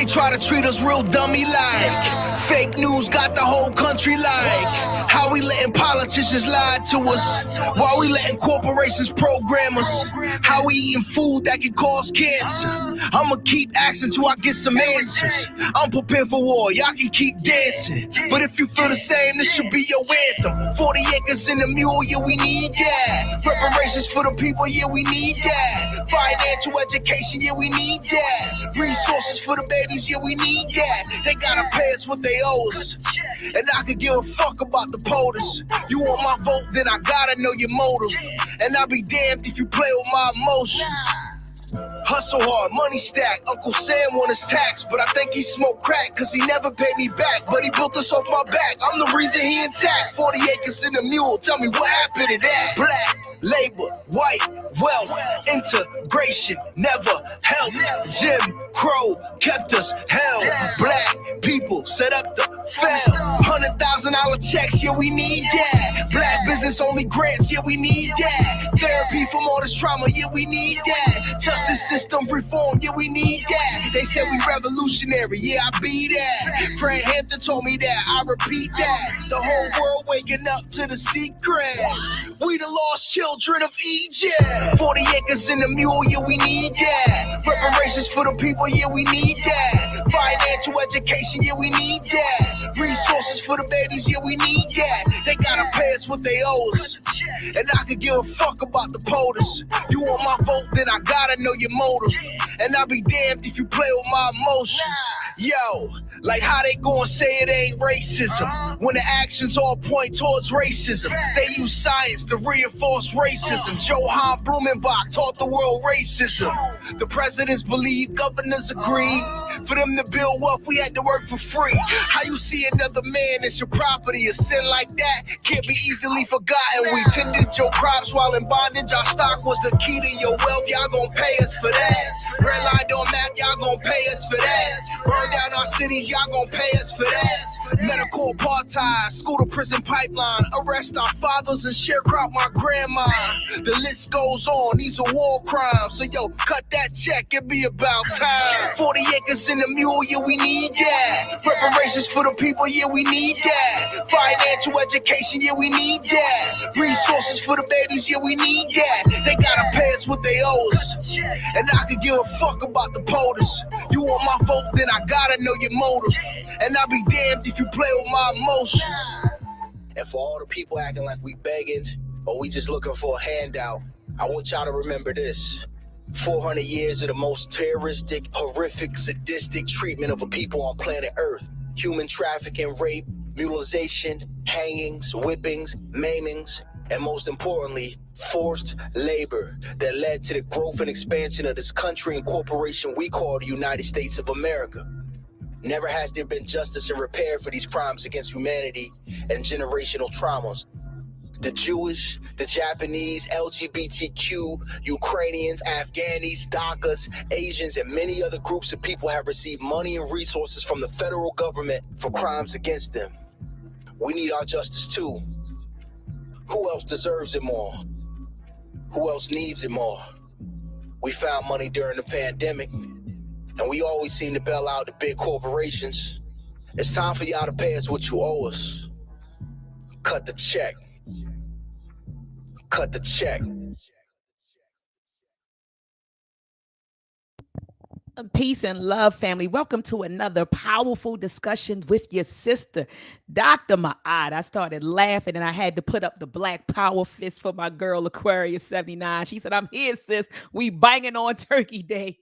They try to treat us real dummy-like. Fake news got the whole country like. How we letting politicians lie to us? While we letting corporations program us? How we eating food that can cause cancer? I'ma keep asking till I get some answers. I'm prepared for war, y'all can keep dancing. But if you feel the same, this should be your anthem. 40 acres in the mule, yeah, we need that. Reparations for the people, yeah, we need that. Financial education, yeah, we need that. Resources for the babies, yeah, we need that. They gotta pay us what they owe us. And I could give a fuck about the POTUS. You want my vote, then I gotta know your motive. And I'll be damned if you play with my emotions. Hustle hard, money stack. Uncle Sam want his tax, but I think he smoked crack, cause he never paid me back. But he built this off my back, I'm the reason he intact. 40 acres in the mule, tell me what happened to that. Black, labor, white, wealth, integration never helped. Jim Crow kept us held. Black people set up the fail. $100,000 checks, yeah, we need that. Black business only grants, yeah, we need that. Therapy from all this trauma, yeah, we need that. Justice system reform, yeah, we need that. They said we revolutionary, yeah, I be that. Fred Hampton told me that, I repeat that. The whole world waking up to the secrets. We the lost children of Egypt. 40 acres in the mule, yeah, we need that. Reparations for the people, yeah, we need that. Financial education, yeah, we need that. Resources for the babies, yeah, we need that. They gotta pay us what they owe us. And I could give a fuck about the POTUS. You want my vote, then I gotta know your motive. And I'll be damned if you play with my emotions. Yo, like how they gon' say it ain't racism when the actions all point towards racism. They use science to reinforce racism. Johann Blumenbach taught the world racism. The presidents believe, governors agree. For them to build wealth, we had to work for free. How you see another man as your property? A sin like that can't be easily forgotten. We tended your crops while in bondage. Our stock was the key to your wealth. Y'all gon' pay us for that. Red line on map, y'all gon' pay us for that. Burn down our cities, y'all gon' pay us for that. Medical apartheid, school to prison pipeline. Arrest our fathers and sharecrop my grandma. The list goes on, these are war crimes. So yo, cut that check, it be about time. 40 acres in the mule, yeah, we need that. Reparations for the people, yeah, we need that. Financial education, yeah, we need that. Resources for the babies, yeah, we need that. They gotta pay us what they owe us. And I could give a fuck about the POTUS. You want my vote, then I gotta know your motive. And I'll be damned if you play with my emotions. And for all the people acting like we begging or we just looking for a handout, I want y'all to remember this. 400 years of the most terroristic, horrific, sadistic treatment of a people on planet Earth. Human trafficking, rape, mutilization, hangings, whippings, maimings, and most importantly, forced labor that led to the growth and expansion of this country and corporation we call the United States of America. Never has there been justice and repair for these crimes against humanity and generational traumas. The Jewish, the Japanese, LGBTQ, Ukrainians, Afghanis, Dakas, Asians, and many other groups of people have received money and resources from the federal government for crimes against them. We need our justice too. Who else deserves it more? Who else needs it more? We found money during the pandemic, and we always seem to bail out the big corporations. It's time for y'all to pay us what you owe us. Cut the check. Cut the check. Peace and love, family. Welcome to another powerful discussion with your sister, Dr. Ma'ad. I started laughing and I had to put up the black power fist for my girl, Aquarius 79. She said, I'm here, sis. We banging on Turkey Day.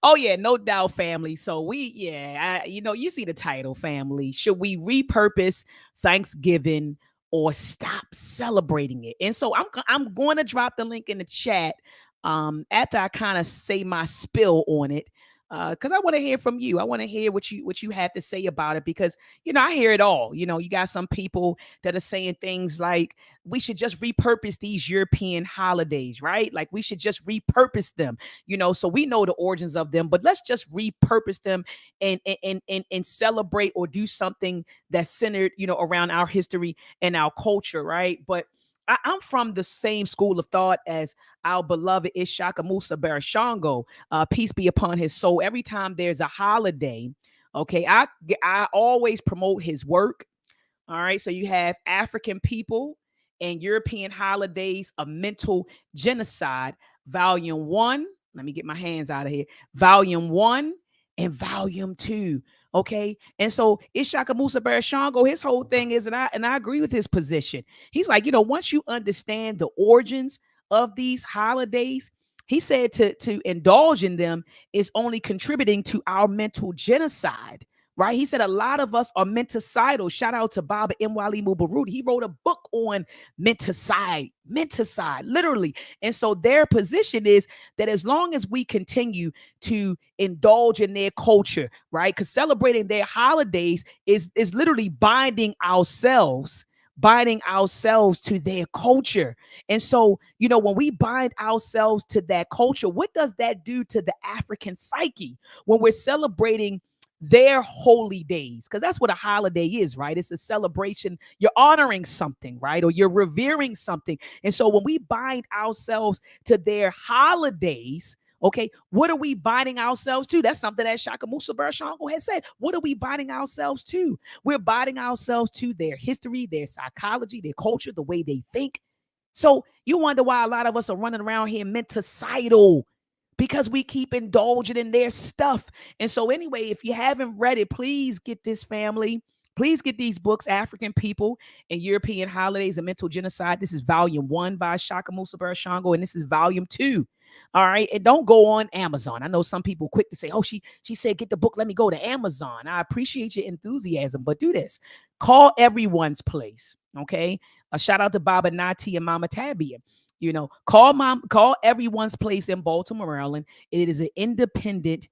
Oh, yeah, no doubt, family. So you see the title, family. Should we repurpose Thanksgiving or stop celebrating it? And so I'm going to drop the link in the chat after I kind of say my spill on it, because I want to hear from you. I want to hear what you have to say about it, because I hear it all. You got some people that are saying things like we should just repurpose these European holidays, right? Like we should just repurpose them. So we know the origins of them, but let's just repurpose them and celebrate or do something that's centered, around our history and our culture, right? But I'm from the same school of thought as our beloved Ishaka Musa Barashango. Peace be upon his soul. Every time there's a holiday, okay, I always promote his work. All right. So you have African people and European holidays, a mental genocide, volume one. Let me get my hands out of here. Volume one and volume two. Okay. And so Ishaka Musa Barashango, his whole thing is, and I agree with his position. He's like, once you understand the origins of these holidays, he said to indulge in them is only contributing to our mental genocide. Right? He said a lot of us are menticidal. Shout out to Baba Mwali Mubarud. He wrote a book on menticide, literally. And so their position is that as long as we continue to indulge in their culture, right? Because celebrating their holidays is literally binding ourselves to their culture. And so, when we bind ourselves to that culture, what does that do to the African psyche when we're celebrating their holy days? Because that's what a holiday is, right? It's a celebration. You're honoring something, right? Or you're revering something. And so when we bind ourselves to their holidays, okay, what are we binding ourselves to? That's something that Shaka Musa Barashango has said. What are we binding ourselves to? We're binding ourselves to their history, their psychology, their culture, the way they think. So you wonder why a lot of us are running around here menticidal, because we keep indulging in their stuff. And so anyway, if you haven't read it, please get this, family. Please get these books, African People and European Holidays and Mental Genocide. This is volume one by Shaka Musa Barashango, and this is volume two. All right. And don't go on Amazon. I know some people quick to say, oh, she said, get the book. Let me go to Amazon. I appreciate your enthusiasm, but do this. Call Everyone's Place. Okay. A shout out to Baba Nati and Mama Tabia. Call Everyone's Place in Baltimore, Maryland. It is an independent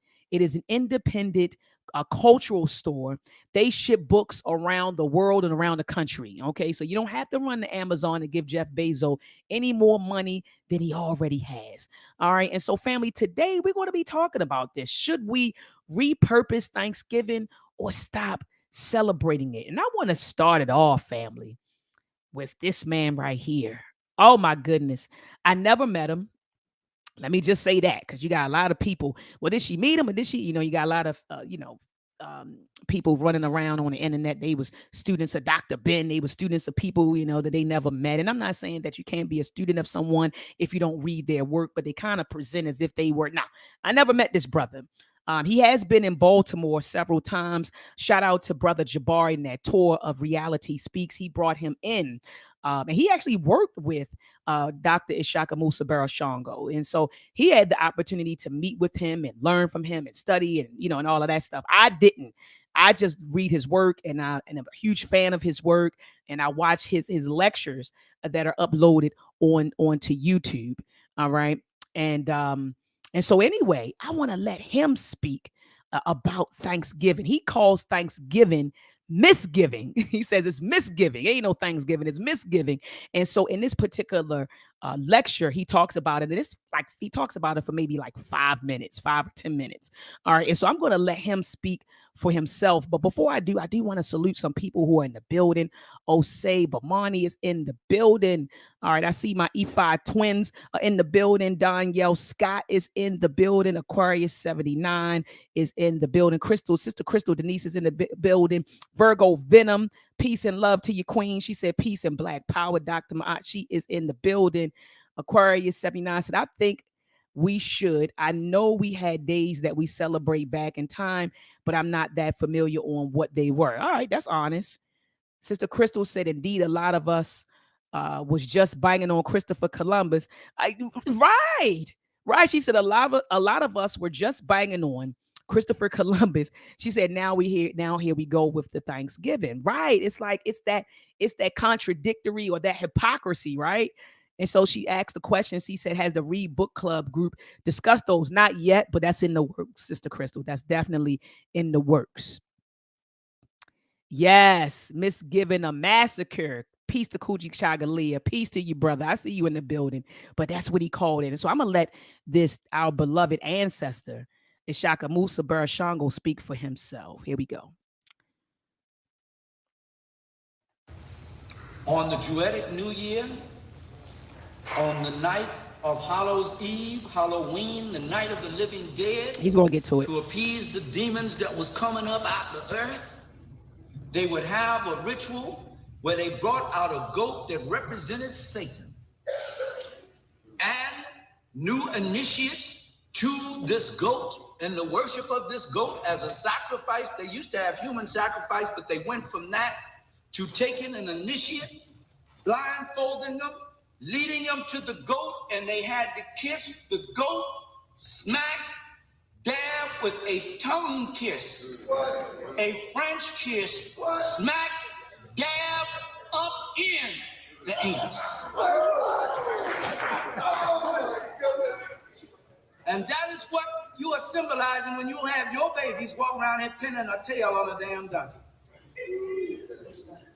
cultural store. They ship books around the world and around the country. Okay, so you don't have to run to Amazon and give Jeff Bezos any more money than he already has. All right, and so family, today we're going to be talking about this. Should we repurpose Thanksgiving or stop celebrating it? And I want to start it off, family, with this man right here. Oh my goodness. I never met him. Let me just say that, because you got a lot of people. Well, did she meet him, or did she? You got a lot of people running around on the internet. They was students of Dr. Ben. They were students of people that they never met. And I'm not saying that you can't be a student of someone if you don't read their work, but they kind of present as if they were. Now, I never met this brother. He has been in Baltimore several times. Shout out to Brother Jabari in that tour of Reality Speaks. He brought him in. And he actually worked with Dr. Ishaka Musa Barashango. And so he had the opportunity to meet with him and learn from him and study and all of that stuff. I didn't. I just read his work, and I'm a huge fan of his work. And I watch his lectures that are uploaded onto YouTube. All right. And so anyway, I want to let him speak about Thanksgiving. He calls Thanksgiving misgiving. He says it's misgiving. Ain't no Thanksgiving, it's misgiving. And so in this particular lecture, he talks about it. And it's like he talks about it for maybe like 5 minutes, 5 or 10 minutes. All right. And so I'm going to let him speak for himself. But before I do want to salute some people who are in the building. Osei Bamani is in the building. All right. I see my E5 twins are in the building. Danielle Scott is in the building. Aquarius 79 is in the building. Sister Crystal Denise is in the building. Virgo Venom, peace and love to your queen. She said peace and black power. Dr. Ma'at, she is in the building. Aquarius 79 said, I think we should. I know we had days that we celebrate back in time, but I'm not that familiar on what they were. All right, that's honest. Sister Crystal said, indeed, a lot of us was just banging on Christopher Columbus. Right. She said a lot of us were just banging on Christopher Columbus. She said, now here we go with the Thanksgiving. Right. It's like it's that contradictory or that hypocrisy, right? And so she asked the question. She said, has the Read Book Club group discussed those? Not yet, but that's in the works, Sister Crystal. That's definitely in the works. Yes, Misgiving, a massacre. Peace to Kuji Chagalia. Peace to you, brother. I see you in the building. But that's what he called it. And so I'm going to let our beloved ancestor, Ishaka Musa Barashango, speak for himself. Here we go. On the Druidic New Year, On the night of Hallows Eve, Halloween, the night of the living dead, He's going to get to it. to appease the demons that was coming up out the earth, they would have a ritual where they brought out a goat that represented Satan. And new initiates to this goat and the worship of this goat as a sacrifice. They used to have human sacrifice, but they went from that to taking an initiate, blindfolding them, leading them to the goat, and they had to kiss the goat, smack, dab with a tongue kiss, a French kiss, smack, dab, up in the anus. And that is what you are symbolizing when you have your babies walk around here pinning a tail on a damn donkey.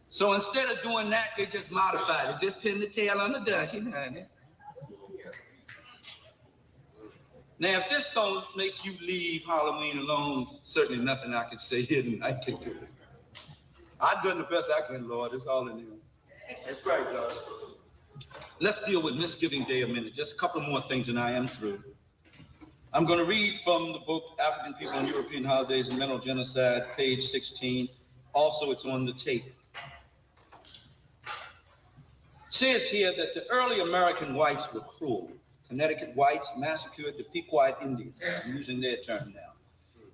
So instead of doing that, they just modified it. Just pin the tail on the donkey. Now, if this don't make you leave Halloween alone, certainly nothing I can say here tonight can do it. I've done the best I can, Lord. It's all in you. That's right, God. Let's deal with Misgiving Day a minute. Just a couple more things and I am through. I'm going to read from the book, African People and European Holidays and Mental Genocide, page 16. Also, it's on the tape. It says here that the early American whites were cruel. Connecticut whites massacred the Pequot Indians. I'm using their term now.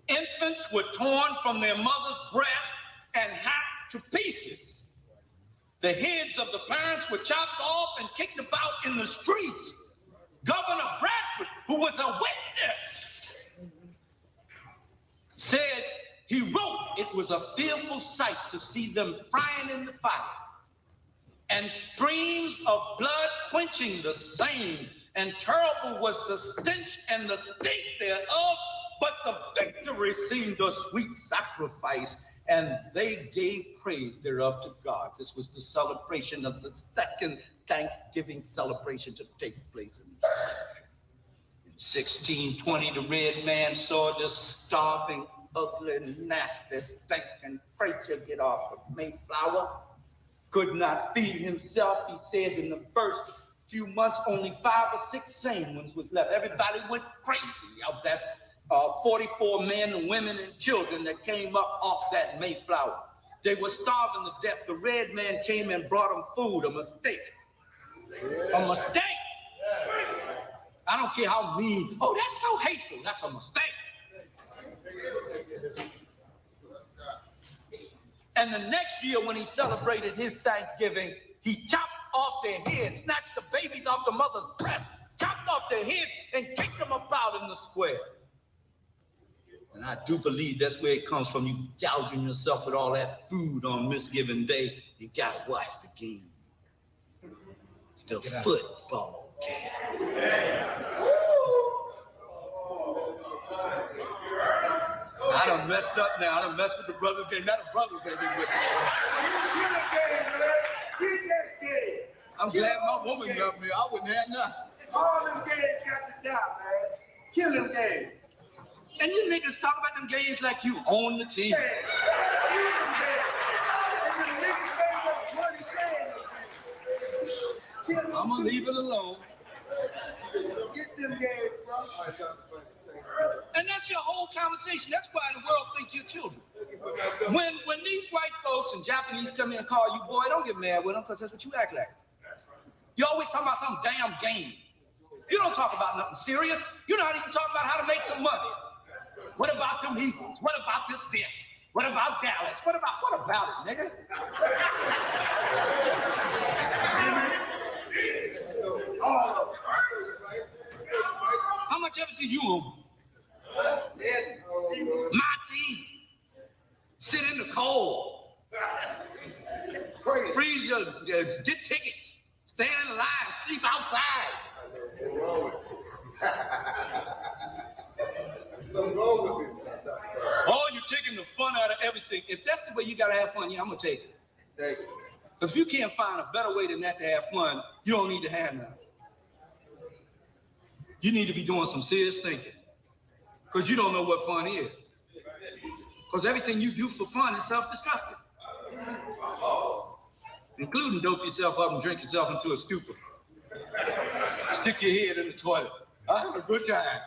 Infants were torn from their mother's breast and hacked to pieces. The heads of the parents were chopped off and kicked about in the streets. Governor Bradford, who was a witness, said he wrote it was a fearful sight to see them frying in the fire, and streams of blood quenching the same, and terrible was the stench and the stink thereof, but the victory seemed a sweet sacrifice, and they gave praise thereof to God. This was the celebration of the second Thanksgiving celebration to take place in 1620. The red man saw this starving, ugly, nasty, stinking preacher get off of Mayflower. Could not feed himself. He said in the first few months, only 5 or 6 sane ones was left. Everybody went crazy out that 44 men and women and children that came up off that Mayflower. They were starving to death. The red man came and brought them food, a mistake. A mistake. I don't care how mean. Oh, that's so hateful. That's a mistake. And the next year when he celebrated his Thanksgiving, he chopped off their heads, snatched the babies off the mother's breast, chopped off their heads, and kicked them about in the square. And I do believe that's where it comes from. You gouging yourself with all that food on Misgiving Day. You gotta watch the game. It's the football game. I done messed up now. I done messed with the brothers game. Now the brothers ain't been with me. I'm glad my woman got me. I wouldn't have nothing. All them games got to die, man. Kill them games. And you niggas talk about them games like you own the team. I'm gonna leave it alone. Get them games, bro. And that's your whole conversation. That's why the world thinks you're children. When these white folks and Japanese come in and call you boy, don't get mad with them because that's what you act like. You always talking about some damn game. You don't talk about nothing serious. You're not even talking about how to make some money. What about them Eagles? What about this fish? What about Dallas? What about it, nigga? How much of it do you own? My team. Sit in the cold. Freeze your, get tickets. Stand in the line, sleep outside. Something wrong with me. Oh, you're taking the fun out of everything. If that's the way you gotta have fun, yeah, I'm gonna take it. Take it. If you can't find a better way than that to have fun, you don't need to have none. You need to be doing some serious thinking. Because you don't know what fun is. Because everything you do for fun is self-destructive. Including dope yourself up and drink yourself into a stupor. Stick your head in the toilet. I had a good time.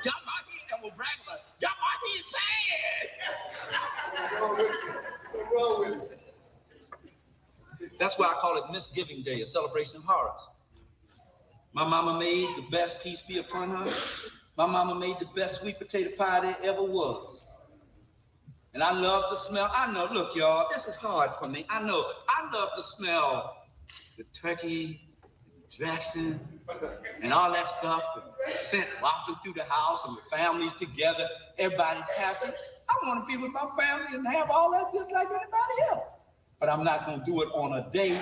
Got my head, I will brag about it. Got my head bad. What's wrong with it? That's why I call it Misgiving Day, a celebration of horrors. My mama made the best, peace be upon her. My mama made the best sweet potato pie there ever was. And I love the smell. I know, look, y'all, this is hard for me. I know. I love to smell the turkey, dressing, and all that stuff, and scent walking through the house, and the families together. Everybody's happy. I want to be with my family and have all that just like anybody else. But I'm not going to do it on a day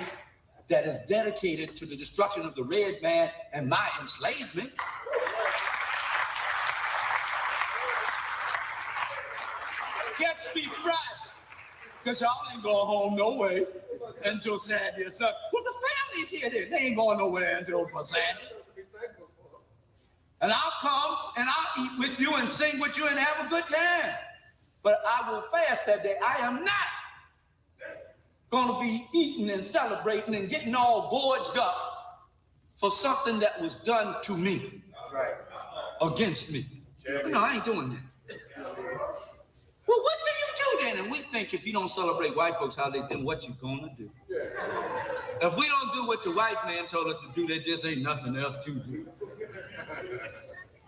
that is dedicated to the destruction of the red man and my enslavement. Catch me Friday, because y'all ain't going home no way until Saturday or Sunday. Well, the family's here. They ain't going nowhere until for Saturday. And I'll come and I'll eat with you and sing with you and have a good time. But I will fast that day. I am not going to be eating and celebrating and getting all gorged up for something that was done to me, against me. No, I ain't doing that. Well, what do you do then? And we think if you don't celebrate white folks holiday, then what you gonna do? If we don't do what the white man told us to do, there just ain't nothing else to do.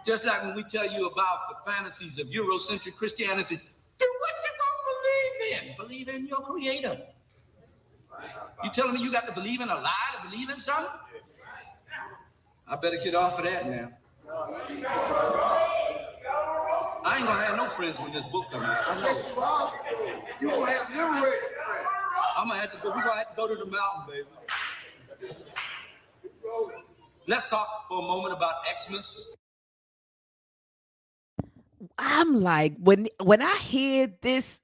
Just like when we tell you about the fantasies of Eurocentric Christianity, do what you gonna believe in. Believe in your creator. You telling me you got to believe in a lie to believe in something? I better get off of that now. I ain't gonna have no friends when this book comes out. You gonna have liberated friends. We're gonna have to go to the mountain, baby. Let's talk for a moment about Xmas. I'm like, when I hear this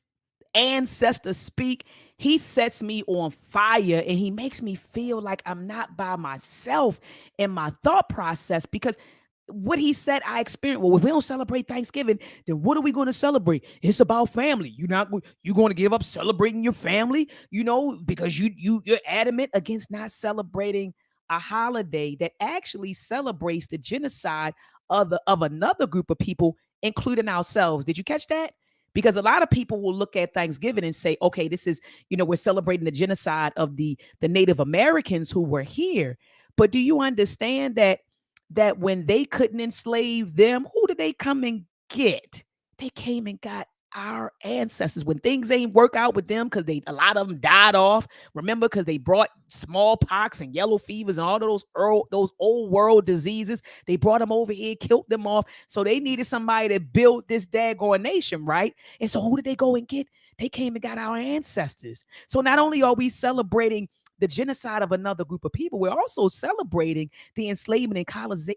ancestor speak, he sets me on fire and he makes me feel like I'm not by myself in my thought process, because what he said I experienced. Well, if we don't celebrate Thanksgiving, then what are we going to celebrate? It's about family. You're going to give up celebrating your family, because you're adamant against not celebrating a holiday that actually celebrates the genocide of another group of people, including ourselves. Did you catch that? Because a lot of people will look at Thanksgiving and say, okay, this is, we're celebrating the genocide of the Native Americans who were here. But do you understand that when they couldn't enslave them, who did they come and get? They came and got our ancestors when things ain't work out with them, because a lot of them died off. Remember, because they brought smallpox and yellow fevers and all of those old world diseases. They brought them over here, killed them off. So they needed somebody to build this daggone nation, right? And so who did they go and get? They came and got our ancestors. So not only are we celebrating the genocide of another group of people, we're also celebrating the enslavement and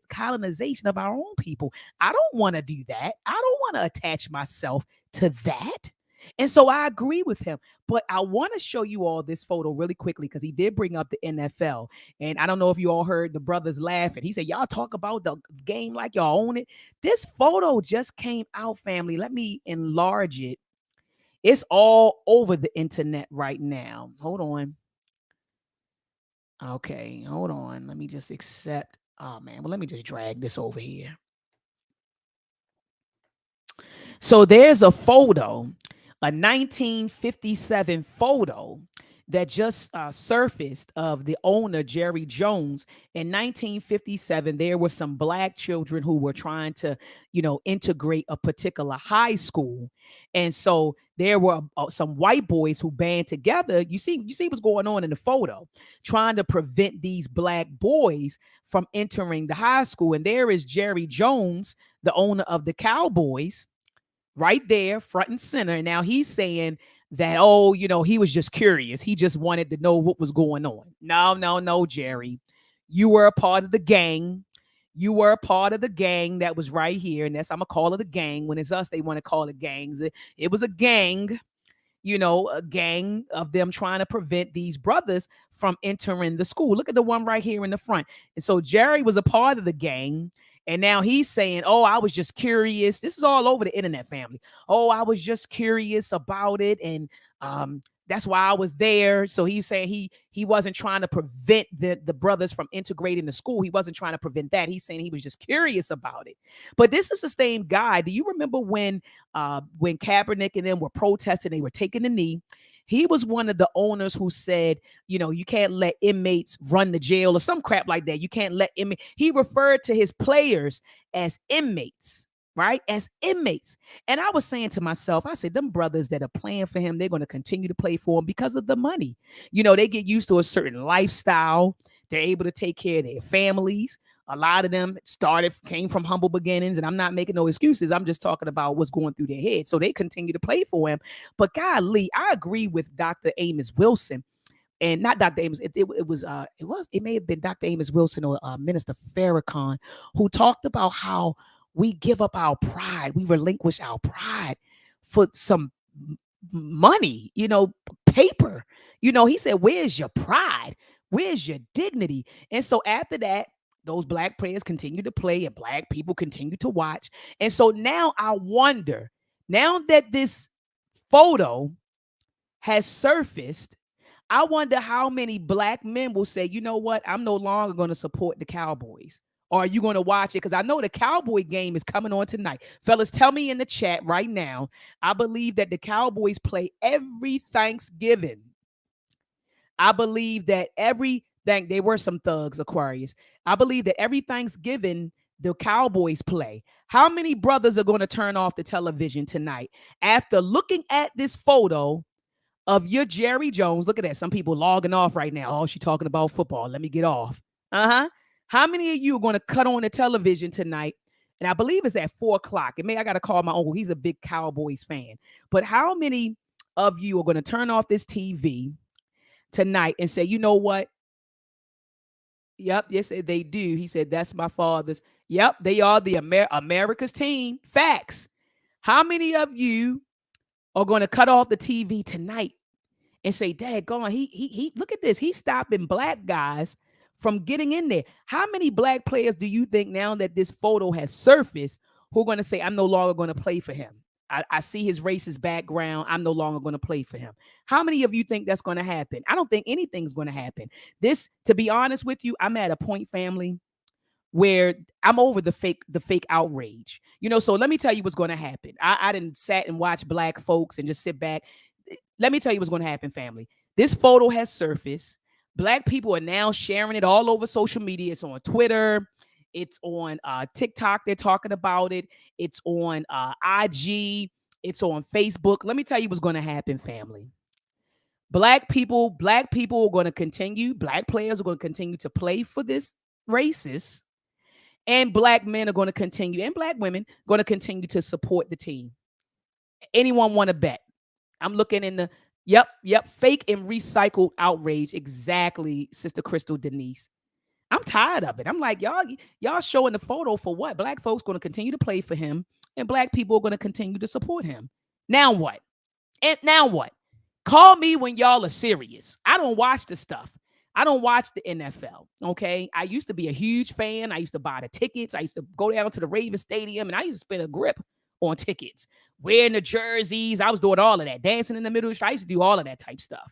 colonization of our own people. I don't want to do that. I don't want to attach myself to that. And so I agree with him. But I want to show you all this photo really quickly, because he did bring up the NFL. And I don't know if you all heard the brothers laughing. He said, y'all talk about the game like y'all own it. This photo just came out, family. Let me enlarge it. It's all over the internet right now. Hold on. Okay, hold on. Let me just accept. Oh, man. Well, let me just drag this over here. So there's a photo, a 1957 photo that just surfaced of the owner, Jerry Jones. In 1957, there were some Black children who were trying to, integrate a particular high school. And so there were some white boys who band together. You see what's going on in the photo, trying to prevent these Black boys from entering the high school. And there is Jerry Jones, the owner of the Cowboys, right there, front and center. And now he's saying that, he was just curious. He just wanted to know what was going on. No, Jerry. You were a part of the gang. You were a part of the gang that was right here. And that's, I'm going to call it a gang. When it's us, they want to call it gangs. It was a gang, a gang of them trying to prevent these brothers from entering the school. Look at the one right here in the front. And so Jerry was a part of the gang. And now he's saying, oh, I was just curious. This is all over the internet, family. Oh, I was just curious about it. And that's why I was there. So he's saying he wasn't trying to prevent the brothers from integrating the school. He wasn't trying to prevent that. He's saying he was just curious about it. But this is the same guy. Do you remember when Kaepernick and them were protesting, they were taking the knee? He was one of the owners who said, you can't let inmates run the jail or some crap like that. You can't let inmates. He referred to his players as inmates, right? As inmates. And I was saying to myself, I said, them brothers that are playing for him, they're going to continue to play for him because of the money. They get used to a certain lifestyle. They're able to take care of their families. A lot of them came from humble beginnings, and I'm not making no excuses. I'm just talking about what's going through their head. So they continue to play for him. But golly, I agree with Dr. Amos Wilson, and not Dr. Amos. It may have been Dr. Amos Wilson or Minister Farrakhan, who talked about how we give up our pride, we relinquish our pride for some money, paper. He said, "Where's your pride? Where's your dignity?" And so after that, those black players continue to play and black people continue to watch. And so now I wonder, now that this photo has surfaced, I wonder how many black men will say, you know what, I'm no longer going to support the Cowboys. Or are you going to watch it? Because I know the Cowboy game is coming on tonight. Fellas, tell me in the chat right now. I believe that the Cowboys play every Thanksgiving. I believe that they were some thugs, Aquarius. I believe that every Thanksgiving, the Cowboys play. How many brothers are going to turn off the television tonight after looking at this photo of your Jerry Jones? Look at that. Some people logging off right now. Oh, she's talking about football. Let me get off. How many of you are going to cut on the television tonight? And I believe it's at 4:00. And maybe I got to call my uncle. He's a big Cowboys fan. But how many of you are going to turn off this TV tonight and say, you know what? Yep, yes, they do. He said, that's my father's. Yep, they are the America's team. Facts. How many of you are going to cut off the TV tonight and say, daggone, he look at this. He's stopping black guys from getting in there. How many black players do you think, now that this photo has surfaced, who are going to say, I'm no longer going to play for him? I see his racist background. I'm no longer going to play for him. How many of you think that's going to happen? I don't think anything's going to happen. This, to be honest with you, I'm at a point, family, where I'm over the fake outrage. So let me tell you what's going to happen. I didn't sat and watch black folks and just sit back. Let me tell you what's going to happen, family. This photo has surfaced. Black people are now sharing it all over social media. It's on Twitter. It's on TikTok. They're talking about it. It's on IG. It's on Facebook. Let me tell you what's going to happen, family. Black people are going to continue. Black players are going to continue to play for this racist. And black men are going to continue, and black women going to continue to support the team. Anyone want to bet? I'm looking in the, yep, fake and recycled outrage. Exactly, Sister Crystal Denise. I'm tired of it. I'm like, y'all showing the photo for what? Black folks going to continue to play for him, and black people are going to continue to support him. Now what? And now what? Call me when y'all are serious. I don't watch the stuff. I don't watch the NFL, okay? I used to be a huge fan. I used to buy the tickets. I used to go down to the Ravens Stadium, and I used to spend a grip on tickets, wearing the jerseys. I was doing all of that, dancing in the middle of the street. I used to do all of that type stuff.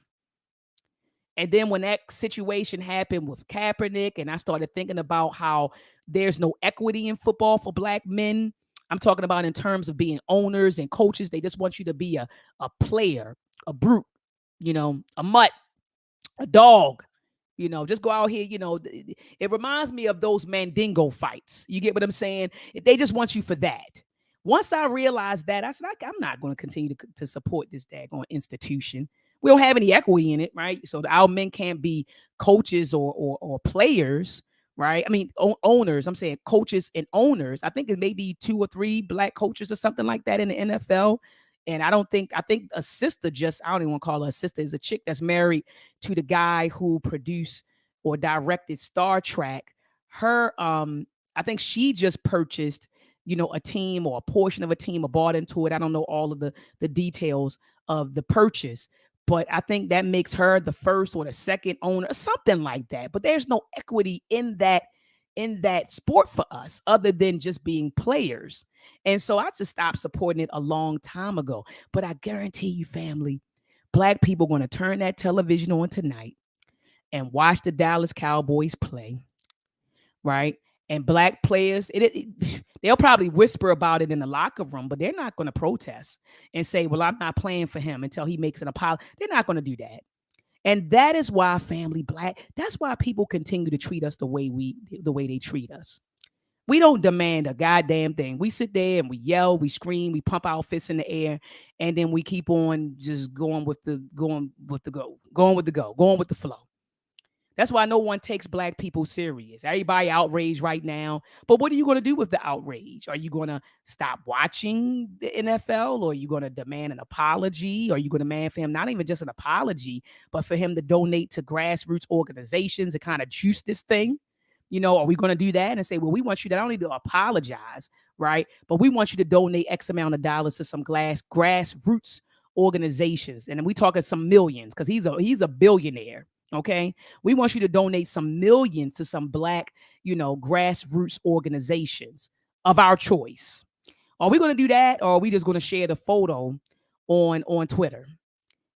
And then when that situation happened with Kaepernick, and I started thinking about how there's no equity in football for black men, I'm talking about in terms of being owners and coaches. They just want you to be a player, a brute, a mutt, a dog. Just go out here. It reminds me of those Mandingo fights. You get what I'm saying? They just want you for that. Once I realized that, I said, I'm not going to continue to support this daggone institution. We don't have any equity in it, right? So our men can't be coaches or players, right? I mean, owners. I'm saying coaches and owners. I think it may be 2 or 3 black coaches or something like that in the NFL. And I think a sister I don't even want to call her a sister, is a chick that's married to the guy who produced or directed Star Trek. Her, I think she just purchased, a team or a portion of a team, or bought into it. I don't know all of the details of the purchase, but I think that makes her the first or the second owner, something like that. But there's no equity in that in that sport for us other than just being players. And so I just stopped supporting it a long time ago. But I guarantee you, family, Black people are going to turn that television on tonight and watch the Dallas Cowboys play, right? And Black players, they'll probably whisper about it in the locker room, but they're not going to protest and say, well, I'm not playing for him until he makes an apology. They're not going to do that. And that is why family Black, that's why people continue to treat us the way they treat us. We don't demand a goddamn thing. We sit there and we yell, we scream, we pump our fists in the air, and then we keep on just going with the flow. That's why no one takes Black people serious. Everybody outraged right now. But what are you going to do with the outrage? Are you going to stop watching the NFL? Or are you going to demand an apology? Or are you going to demand for him not even just an apology, but for him to donate to grassroots organizations and kind of juice this thing? Are we going to do that and say, well, we want you to not only to apologize, right? But we want you to donate X amount of dollars to some grassroots organizations. And then we talking some millions because he's a billionaire. Okay. We want you to donate some millions to some Black, grassroots organizations of our choice. Are we going to do that? Or are we just going to share the photo on Twitter?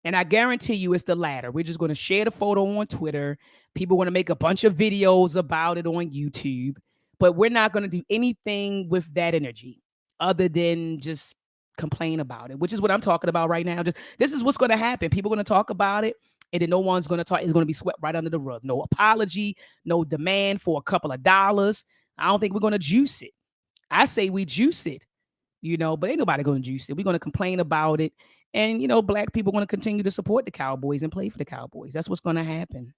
And I guarantee you it's the latter. We're just going to share the photo on Twitter. People want to make a bunch of videos about it on YouTube, but we're not going to do anything with that energy other than just complain about it, which is what I'm talking about right now. This is what's going to happen. People are going to talk about it, and then no one's going to talk. It's going to be swept right under the rug. No apology, no demand for a couple of dollars. I don't think we're going to juice it. I say we juice it, but ain't nobody going to juice it. We're going to complain about it. And, Black people are going to continue to support the Cowboys and play for the Cowboys. That's what's going to happen.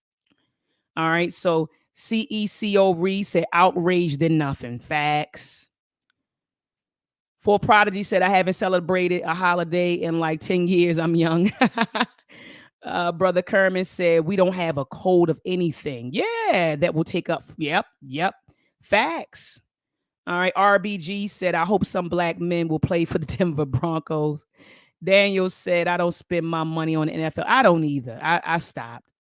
All right. So CECO Reed said, outraged than nothing. Facts. For Prodigy said, I haven't celebrated a holiday in like 10 years. I'm young. Brother Kerman said, we don't have a code of anything. Yeah, that will take up. Yep. Facts. All right. RBG said, I hope some Black men will play for the Denver Broncos. Daniel said, I don't spend my money on the NFL. I don't either. I stopped.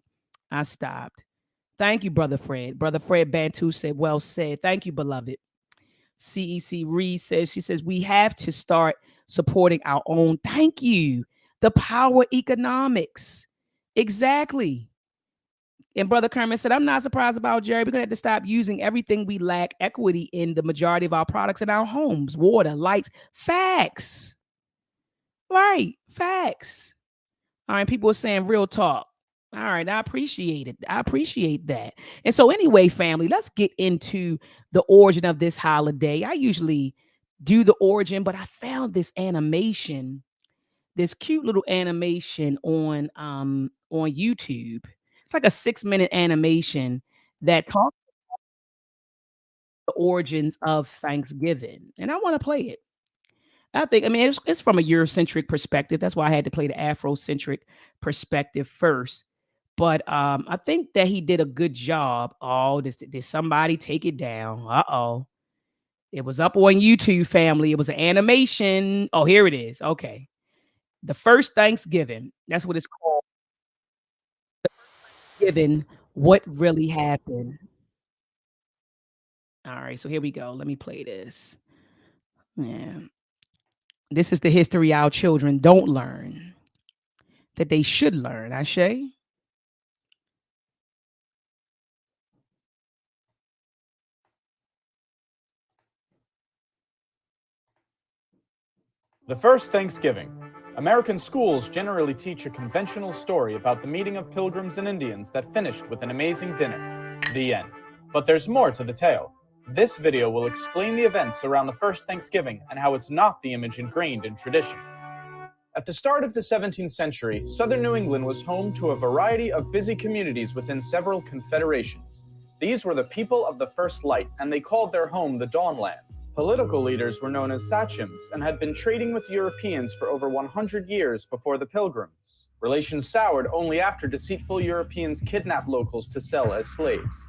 Thank you, Brother Fred. Brother Fred Bantu said, well said. Thank you, beloved. CEC Reed says, she says, we have to start supporting our own. Thank you. The power economics. Exactly. And Brother Kermit said, I'm not surprised about Jerry. We're going to have to stop using everything we lack equity in the majority of our products in our homes. Water, lights, facts. Right. Facts. All right. People are saying real talk. All right. I appreciate it. I appreciate that. And so anyway, family, let's get into the origin of this holiday. I usually do the origin, but I found this animation, this cute little animation on YouTube. It's like a 6-minute animation that talks about the origins of Thanksgiving. And I want to play it. It's from a Eurocentric perspective. That's why I had to play the Afrocentric perspective first. But I think that he did a good job. Oh, did somebody take it down? Uh-oh. It was up on YouTube, family. It was an animation. Oh, here it is. Okay. The first Thanksgiving. That's what it's called. Given what really happened. All right. So here we go. Let me play this. Yeah. This is the history our children don't learn, that they should learn, Ashe. The first Thanksgiving. American schools generally teach a conventional story about the meeting of Pilgrims and Indians that finished with an amazing dinner. The end. But there's more to the tale. This video will explain the events around the first Thanksgiving and how it's not the image ingrained in tradition. At the start of the 17th century, southern New England was home to a variety of busy communities within several confederations. These were the people of the first light, and they called their home the Dawnland. Political leaders were known as sachems and had been trading with Europeans for over 100 years before the Pilgrims. Relations soured only after deceitful Europeans kidnapped locals to sell as slaves.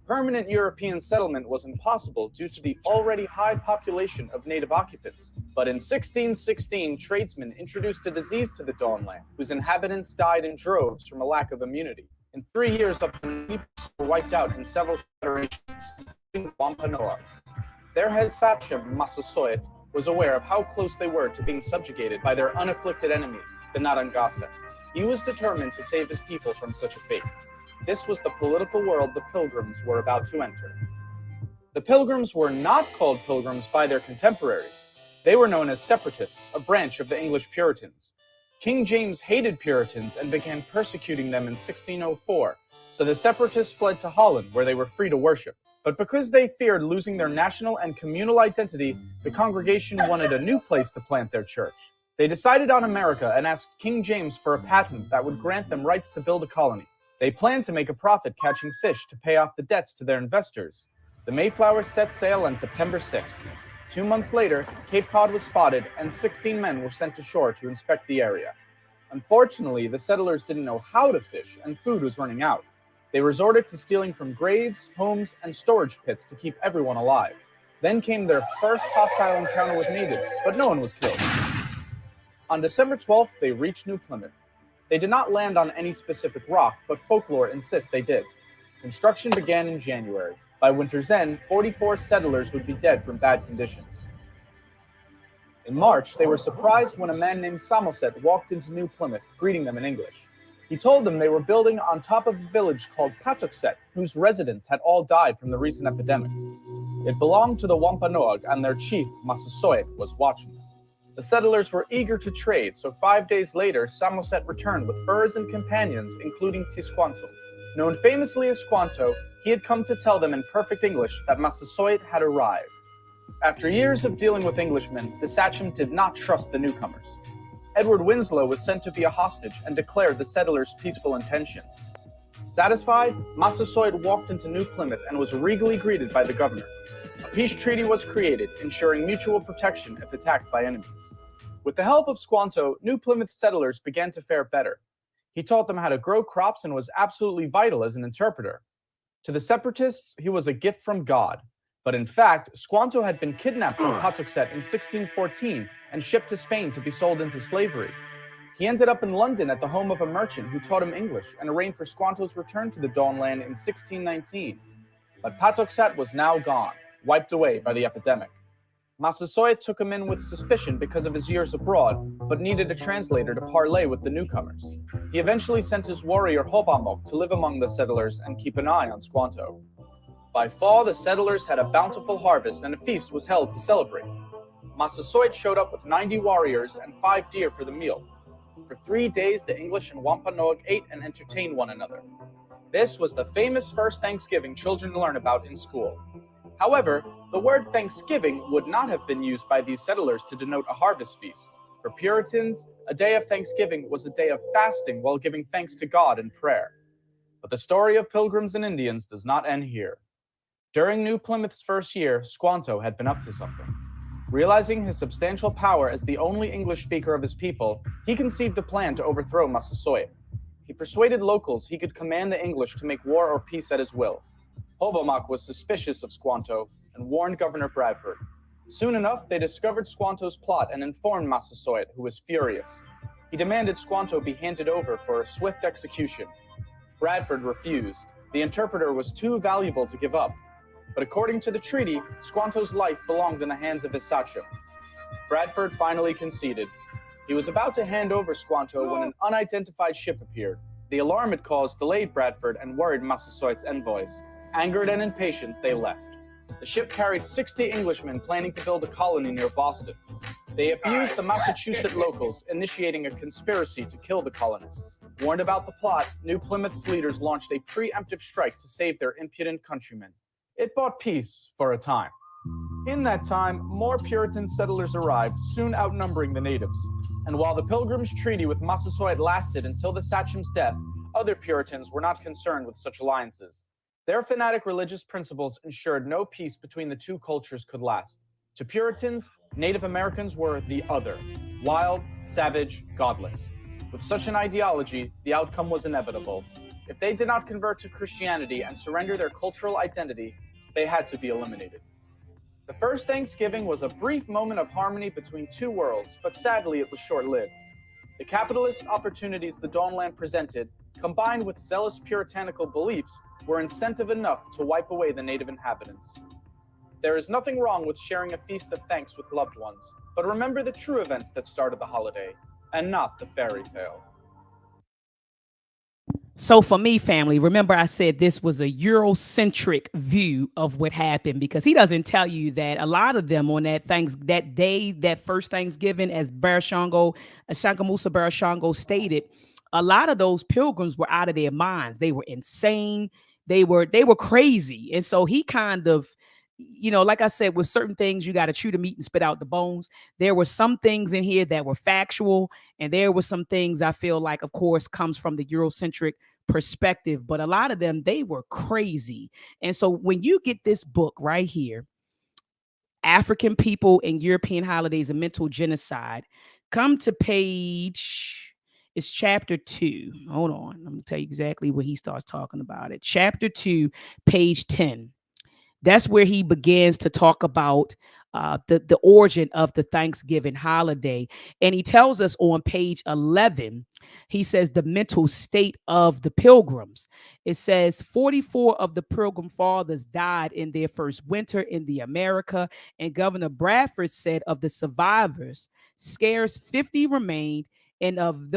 Permanent European settlement was impossible due to the already high population of native occupants. But in 1616, tradesmen introduced a disease to the Dawnland, whose inhabitants died in droves from a lack of immunity. In 3 years, up to 90% were wiped out in several confederations. Wampanoag. Their head sachem, Massasoit, was aware of how close they were to being subjugated by their unafflicted enemy, the Narangasa. He was determined to save his people from such a fate. This was the political world the Pilgrims were about to enter. The Pilgrims were not called Pilgrims by their contemporaries. They were known as Separatists, a branch of the English Puritans. King James hated Puritans and began persecuting them in 1604, so the Separatists fled to Holland, where they were free to worship. But because they feared losing their national and communal identity, the congregation wanted a new place to plant their church. They decided on America and asked King James for a patent that would grant them rights to build a colony. They planned to make a profit catching fish to pay off the debts to their investors. The Mayflower set sail on September 6th. 2 months later, Cape Cod was spotted and 16 men were sent ashore to inspect the area. Unfortunately, the settlers didn't know how to fish and food was running out. They resorted to stealing from graves, homes, and storage pits to keep everyone alive. Then came their first hostile encounter with natives, but no one was killed. On December 12th, they reached New Plymouth. They did not land on any specific rock, but folklore insists they did. Construction began in January. By winter's end, 44 settlers would be dead from bad conditions. In March, they were surprised when a man named Samoset walked into New Plymouth, greeting them in English. He told them they were building on top of a village called Patuxet, whose residents had all died from the recent epidemic. It belonged to the Wampanoag, and their chief, Massasoit, was watching them. The settlers were eager to trade, so 5 days later, Samoset returned with furs and companions, including Squanto. Known famously as Squanto, he had come to tell them in perfect English that Massasoit had arrived. After years of dealing with Englishmen, the sachem did not trust the newcomers. Edward Winslow was sent to be a hostage and declared the settlers' peaceful intentions. Satisfied, Massasoit walked into New Plymouth and was regally greeted by the governor. A peace treaty was created, ensuring mutual protection if attacked by enemies. With the help of Squanto, New Plymouth settlers began to fare better. He taught them how to grow crops and was absolutely vital as an interpreter. To the separatists, he was a gift from God. But in fact, Squanto had been kidnapped from Patuxet in 1614 and shipped to Spain to be sold into slavery. He ended up in London at the home of a merchant who taught him English and arranged for Squanto's return to the Dawnland in 1619. But Patuxet was now gone, wiped away by the epidemic. Massasoit took him in with suspicion because of his years abroad, but needed a translator to parley with the newcomers. He eventually sent his warrior Hobamok to live among the settlers and keep an eye on Squanto. By fall, the settlers had a bountiful harvest and a feast was held to celebrate. Massasoit showed up with 90 warriors and 5 deer for the meal. For 3 days, the English and Wampanoag ate and entertained one another. This was the famous first Thanksgiving children learn about in school. However, the word Thanksgiving would not have been used by these settlers to denote a harvest feast. For Puritans, a day of Thanksgiving was a day of fasting while giving thanks to God in prayer. But the story of Pilgrims and Indians does not end here. During New Plymouth's first year, Squanto had been up to something. Realizing his substantial power as the only English speaker of his people, he conceived a plan to overthrow Massasoit. He persuaded locals he could command the English to make war or peace at his will. Hobamok was suspicious of Squanto and warned Governor Bradford. Soon enough, they discovered Squanto's plot and informed Massasoit, who was furious. He demanded Squanto be handed over for a swift execution. Bradford refused. The interpreter was too valuable to give up. But according to the treaty, Squanto's life belonged in the hands of his sachem. Bradford finally conceded. He was about to hand over Squanto when an unidentified ship appeared. The alarm it caused delayed Bradford and worried Massasoit's envoys. Angered and impatient, they left. The ship carried 60 Englishmen planning to build a colony near Boston. They abused the Massachusetts locals, initiating a conspiracy to kill the colonists. Warned about the plot, New Plymouth's leaders launched a preemptive strike to save their impudent countrymen. It brought peace for a time. In that time, more Puritan settlers arrived, soon outnumbering the natives. And while the Pilgrims' treaty with Massasoit lasted until the sachem's death, other Puritans were not concerned with such alliances. Their fanatic religious principles ensured no peace between the two cultures could last. To Puritans, Native Americans were the other, wild, savage, godless. With such an ideology, the outcome was inevitable. If they did not convert to Christianity and surrender their cultural identity, they had to be eliminated. The first Thanksgiving was a brief moment of harmony between two worlds, but sadly it was short-lived. The capitalist opportunities the Dawnland presented, combined with zealous puritanical beliefs, were incentive enough to wipe away the native inhabitants. There is nothing wrong with sharing a feast of thanks with loved ones, but remember the true events that started the holiday, and not the fairy tale. So for me, family, remember I said this was a Eurocentric view of what happened, because he doesn't tell you that a lot of them on that day, that first Thanksgiving, as Shango Musa Barashango stated, a lot of those pilgrims were out of their minds. They were insane. They were crazy. And so he kind of, like I said, with certain things, you got to chew the meat and spit out the bones. There were some things in here that were factual, and there were some things I feel like, of course, comes from the Eurocentric perspective, but a lot of them, they were crazy. And so when you get this book right here, African People and European Holidays and Mental Genocide, come to page, it's chapter 2. Hold on, I'm gonna tell you exactly what he starts talking about it. Chapter 2, page 10. That's where he begins to talk about the origin of the Thanksgiving holiday. And he tells us on page 11, he says the mental state of the pilgrims. It says 44 of the pilgrim fathers died in their first winter in the America. And Governor Bradford said of the survivors, scarce 50 remained. And of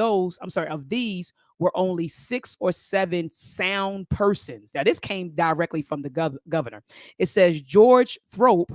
these were only 6 or 7 sound persons. Now, this came directly from the governor. It says George Thrope,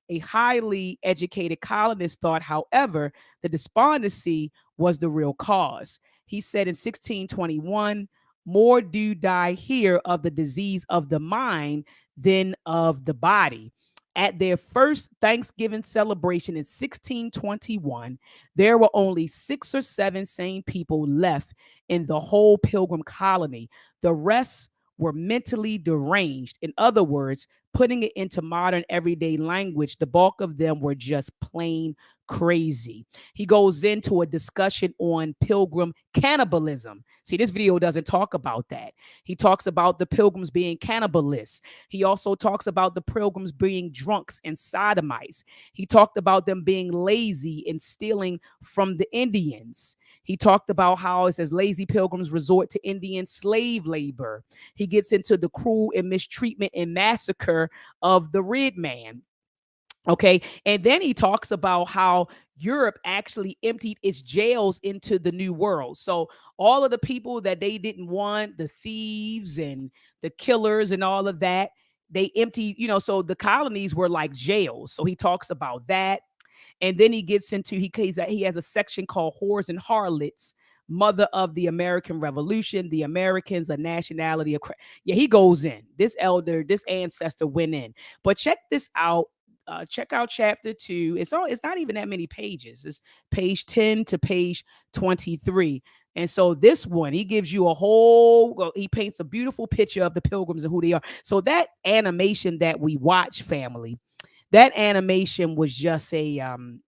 a highly educated colonist, thought, however, the despondency was the real cause. He said in 1621, more do die here of the disease of the mind than of the body. At their first Thanksgiving celebration in 1621, there were only 6 or 7 sane people left in the whole pilgrim colony. The rest were mentally deranged. In other words, putting it into modern everyday language, the bulk of them were just plain crazy. He goes into a discussion on pilgrim cannibalism. See, this video doesn't talk about that. He talks about the pilgrims being cannibalists. He also talks about the pilgrims being drunks and sodomites. He talked about them being lazy and stealing from the Indians. He talked about how it says lazy pilgrims resort to Indian slave labor. He gets into the cruel and mistreatment and massacre of the red man. Okay. And then he talks about how Europe actually emptied its jails into the New World. So all of the people that they didn't want, the thieves and the killers and all of that, they emptied, so the colonies were like jails. So he talks about that. And then he gets into, he has a section called Whores and Harlots, Mother of the American Revolution, the Americans, a nationality of, he goes in. This ancestor went in. But check this out. Check out chapter 2. It's not even that many pages. It's page 10 to page 23. And so this one, he gives you he paints a beautiful picture of the pilgrims and who they are. So that animation that we watch, family, that animation was just a,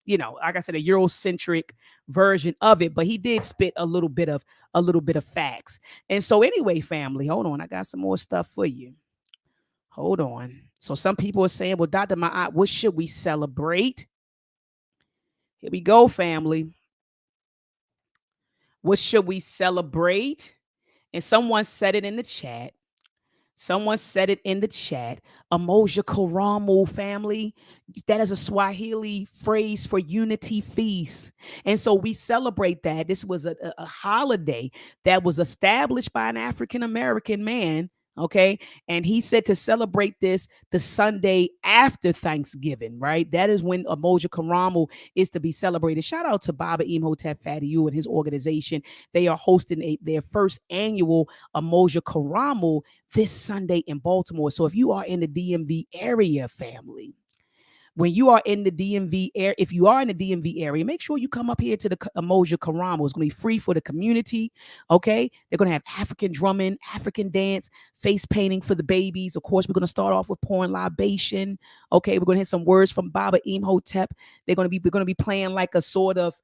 like I said, a Eurocentric version of it, but he did spit a little bit of facts. And so anyway, family, hold on. I got some more stuff for you. Hold on. So some people are saying, well, Dr. Ma'at, what should we celebrate? Here we go, family. What should we celebrate? And someone said it in the chat. Umoja Karamu, family. That is a Swahili phrase for unity feast. And so we celebrate that. This was a holiday that was established by an African-American man. Okay. And he said to celebrate this the Sunday after Thanksgiving, right? That is when Umoja Karamu is to be celebrated. Shout out to Baba Imhotep Fadiu and his organization. They are hosting their first annual Umoja Karamu this Sunday in Baltimore. So if you are in the DMV area, family, when you are in the DMV area, if you are in the DMV area, make sure you come up here to the Umoja Karamu. It's going to be free for the community. Okay. They're going to have African drumming, African dance, face painting for the babies. Of course, we're going to start off with pouring libation. Okay. We're going to hear some words from Baba Imhotep. We're going to be playing like a sort of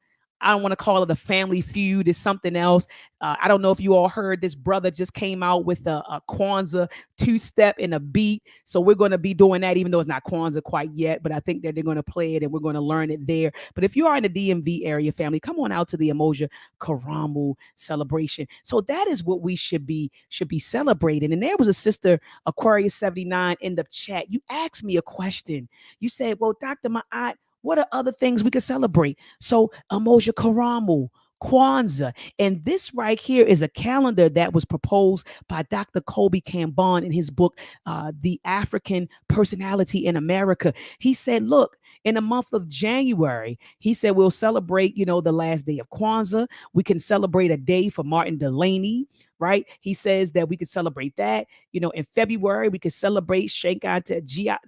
I don't want to call it a family feud. It's something else. I don't know if you all heard this brother just came out with a Kwanzaa two-step and a beat. So we're going to be doing that, even though it's not Kwanzaa quite yet. But I think that they're going to play it and we're going to learn it there. But if you are in the DMV area, family, come on out to the Umoja Karamu celebration. So that is what we should be celebrating. And there was a sister, Aquarius 79, in the chat. You asked me a question. You said, well, Dr. Ma'at, what are other things we could celebrate? So Umoja Karamu, Kwanzaa. And this right here is a calendar that was proposed by Dr. Colby Cambon in his book, The African Personality in America. He said, look, in the month of January, he said, we'll celebrate, the last day of Kwanzaa. We can celebrate a day for Martin Delaney, right? He says that we could celebrate that. In February, we could celebrate Sheikh Anta Diop.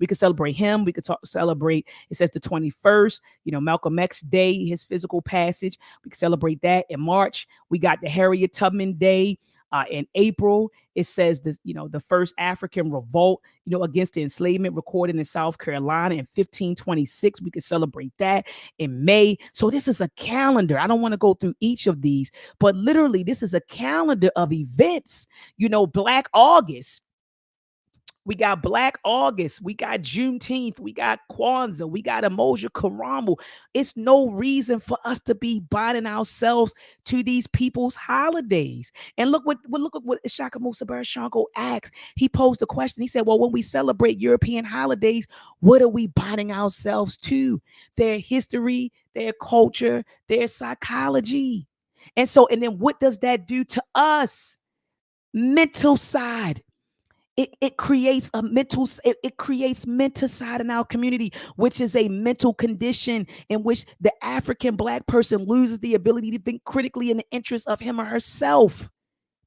We could celebrate him. We could celebrate, it says the 21st, Malcolm X Day, his physical passage. We could celebrate that. In March, we got the Harriet Tubman Day. In April, it says this, the first African revolt, against the enslavement recorded in South Carolina in 1526. We could celebrate that in May. So this is a calendar. I don't want to go through each of these, but literally this is a calendar of events. Black August. We got Black August. We got Juneteenth. We got Kwanzaa. We got Umoja Karamu. It's no reason for us to be binding ourselves to these people's holidays. And look at what Shaka Musa Barashanko asked. He posed a question. He said, well, when we celebrate European holidays, what are we binding ourselves to? Their history, their culture, their psychology. And then what does that do to us? Mental side. It creates a mental, it creates menticide in our community, which is a mental condition in which the African Black person loses the ability to think critically in the interest of him or herself.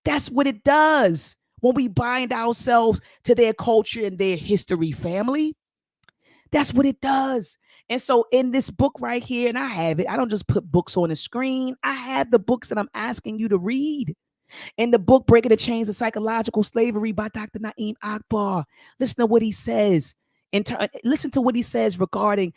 That's what it does when we bind ourselves to their culture and their history, family. That's what it does. And so in this book right here, and I have it, I don't just put books on the screen. I have the books that I'm asking you to read. In the book, Breaking the Chains of Psychological Slavery by Dr. Naeem Akbar, listen to what he says. Listen to what he says regarding,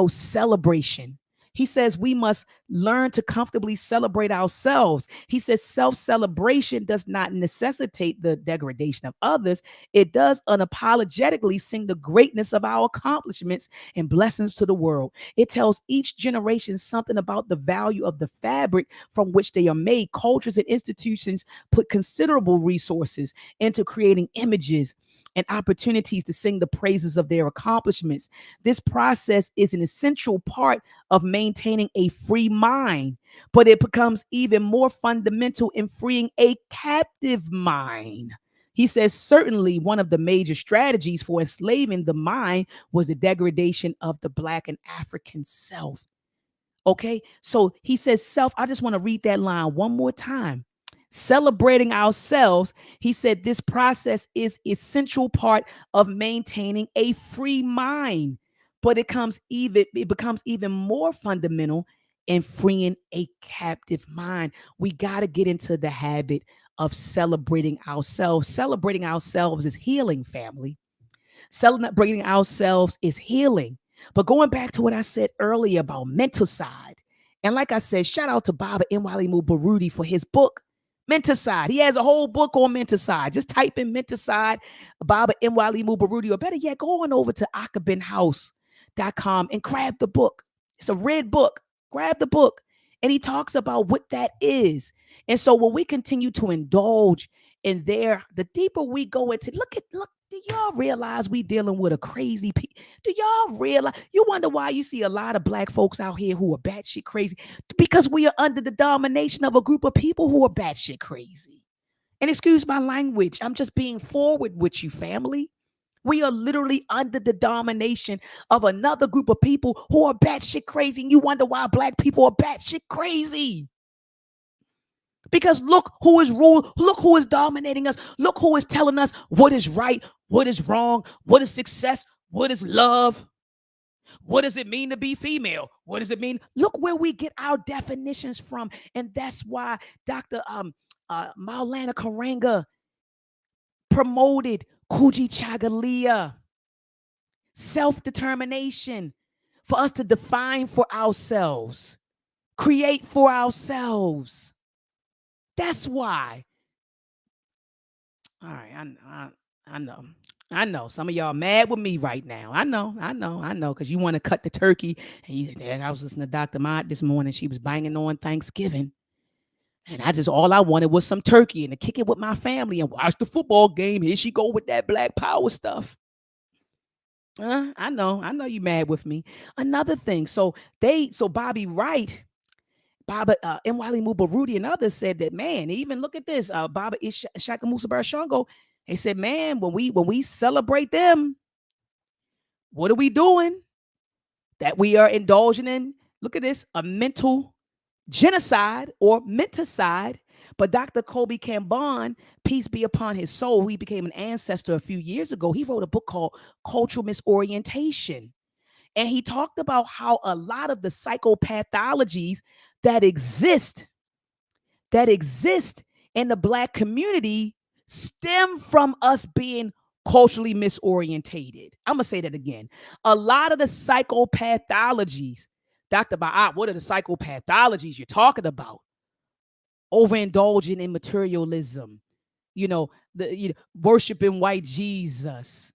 celebration. He says we must learn to comfortably celebrate ourselves. He says self-celebration does not necessitate the degradation of others. It does unapologetically sing the greatness of our accomplishments and blessings to the world. It tells each generation something about the value of the fabric from which they are made. Cultures and institutions put considerable resources into creating images and opportunities to sing the praises of their accomplishments. This process is an essential part of maintaining a free mind, but it becomes even more fundamental in freeing a captive mind. He says, certainly one of the major strategies for enslaving the mind was the degradation of the Black and African self. Okay, so he says self. I just want to read that line one more time. Celebrating ourselves, he said, this process is essential part of maintaining a free mind, but it becomes even more fundamental in freeing a captive mind. We got to get into the habit of celebrating ourselves. Celebrating ourselves is healing, family. Celebrating ourselves is healing. But going back to what I said earlier about mental side, and like I said, shout out to Baba Nwalimu Barudi for his book, Menticide. He has a whole book on menticide. Just type in menticide, Baba Nwalimu Barudi, or better yet, go on over to akabinhouse.com and grab the book. It's a red book. Grab the book. And he talks about what that is. And so when we continue to indulge in there, the deeper we go into, look, do y'all realize we dealing with a crazy people? Do y'all realize? You wonder why you see a lot of Black folks out here who are batshit crazy? Because we are under the domination of a group of people who are batshit crazy. And excuse my language, I'm just being forward with you, family. We are literally under the domination of another group of people who are batshit crazy. And you wonder why Black people are batshit crazy. Because look who is ruled, look who is dominating us, look who is telling us what is right, what is wrong, what is success, what is love, what does it mean to be female, what does it mean? Look where we get our definitions from. And that's why Dr. Maulana Karanga promoted Kuji Chagalia, self-determination. for us to define for ourselves, create for ourselves. That's why. All right, I know. I know some of y'all mad with me right now. I know, because you want to cut the turkey. And you said, I was listening to Dr. Mott this morning. She was banging on Thanksgiving. And all I wanted was some turkey and to kick it with my family and watch the football game. Here she go with that Black Power stuff. I know you mad with me. Another thing, so Bobby Wright, Baba Mwali Mubarudi and others said that, man, even look at this, Baba Ishaka Musa Barashango, they said, man, when we celebrate them, what are we doing? That we are indulging in, look at this, a mental genocide or menticide. But Dr. Kobe Kambon, peace be upon his soul, he became an ancestor a few years ago. He wrote a book called Cultural Misorientation. And he talked about how a lot of the psychopathologies that exist in the Black community stem from us being culturally misorientated. I'm going to say that again. A lot of the psychopathologies, Dr. Ba'at, what are the psychopathologies you're talking about? Overindulging in materialism, worshiping white Jesus,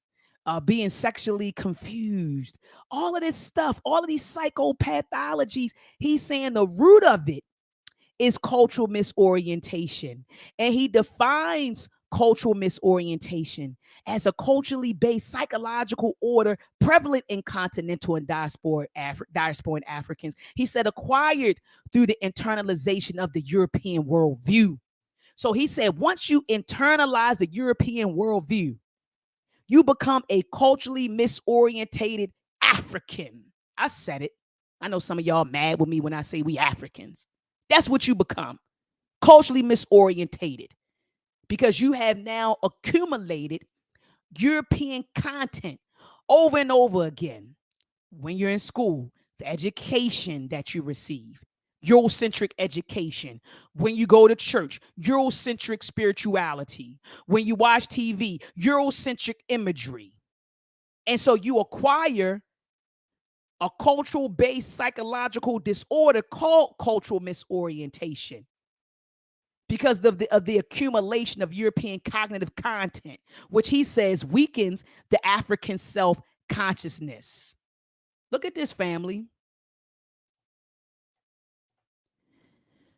being sexually confused, all of this stuff, all of these psychopathologies, he's saying the root of it is cultural misorientation. And he defines cultural misorientation as a culturally based psychological order prevalent in continental and diasporic Africans. He said acquired through the internalization of the European worldview. So he said once you internalize the European worldview, you become a culturally misorientated African. I said it. I know some of y'all mad with me when I say we Africans. That's what you become, culturally misorientated, because you have now accumulated European content over and over again. When you're in school, the education that you receive, Eurocentric education. When you go to church, Eurocentric spirituality. When you watch TV, Eurocentric imagery. And so you acquire a cultural-based psychological disorder called cultural misorientation because of the accumulation of European cognitive content, which he says weakens the African self-consciousness. Look at this, family.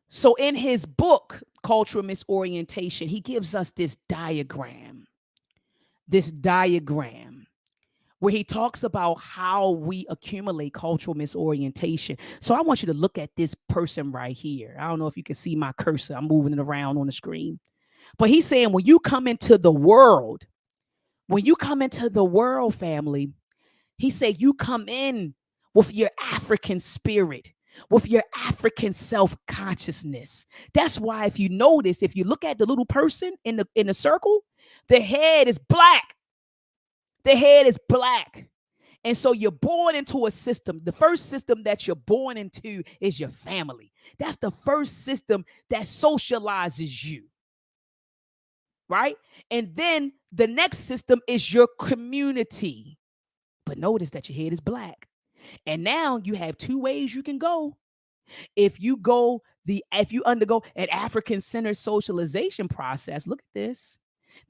So in his book, Cultural Misorientation, he gives us this diagram where he talks about how we accumulate cultural misorientation. So I want you to look at this person right here. I don't know if you can see my cursor. I'm moving it around on the screen. But he's saying when you come into the world, family, he said you come in with your African spirit, with your African self-consciousness. That's why if you notice, if you look at the little person in the circle, the head is black. The head is black. And so you're born into a system. The first system that you're born into is your family. That's the first system that socializes you. Right? And then the next system is your community. But notice that your head is black. And now you have two ways you can go. If you undergo an African-centered socialization process, look at this.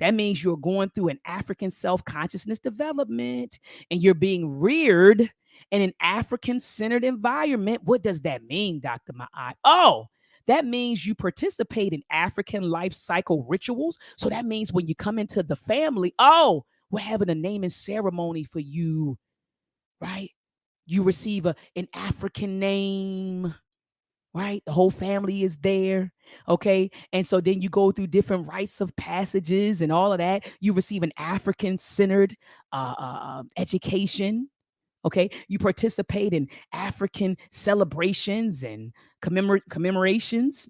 That means you're going through an African self-consciousness development and you're being reared in an African-centered environment. What does that mean, Dr. Ma'at? Oh, that means you participate in African life cycle rituals. So that means when you come into the family, oh, we're having a naming ceremony for you, right? You receive an African name, right? The whole family is there. Okay. And so then you go through different rites of passages and all of that. You receive an African-centered education. Okay. You participate in African celebrations and commemorations.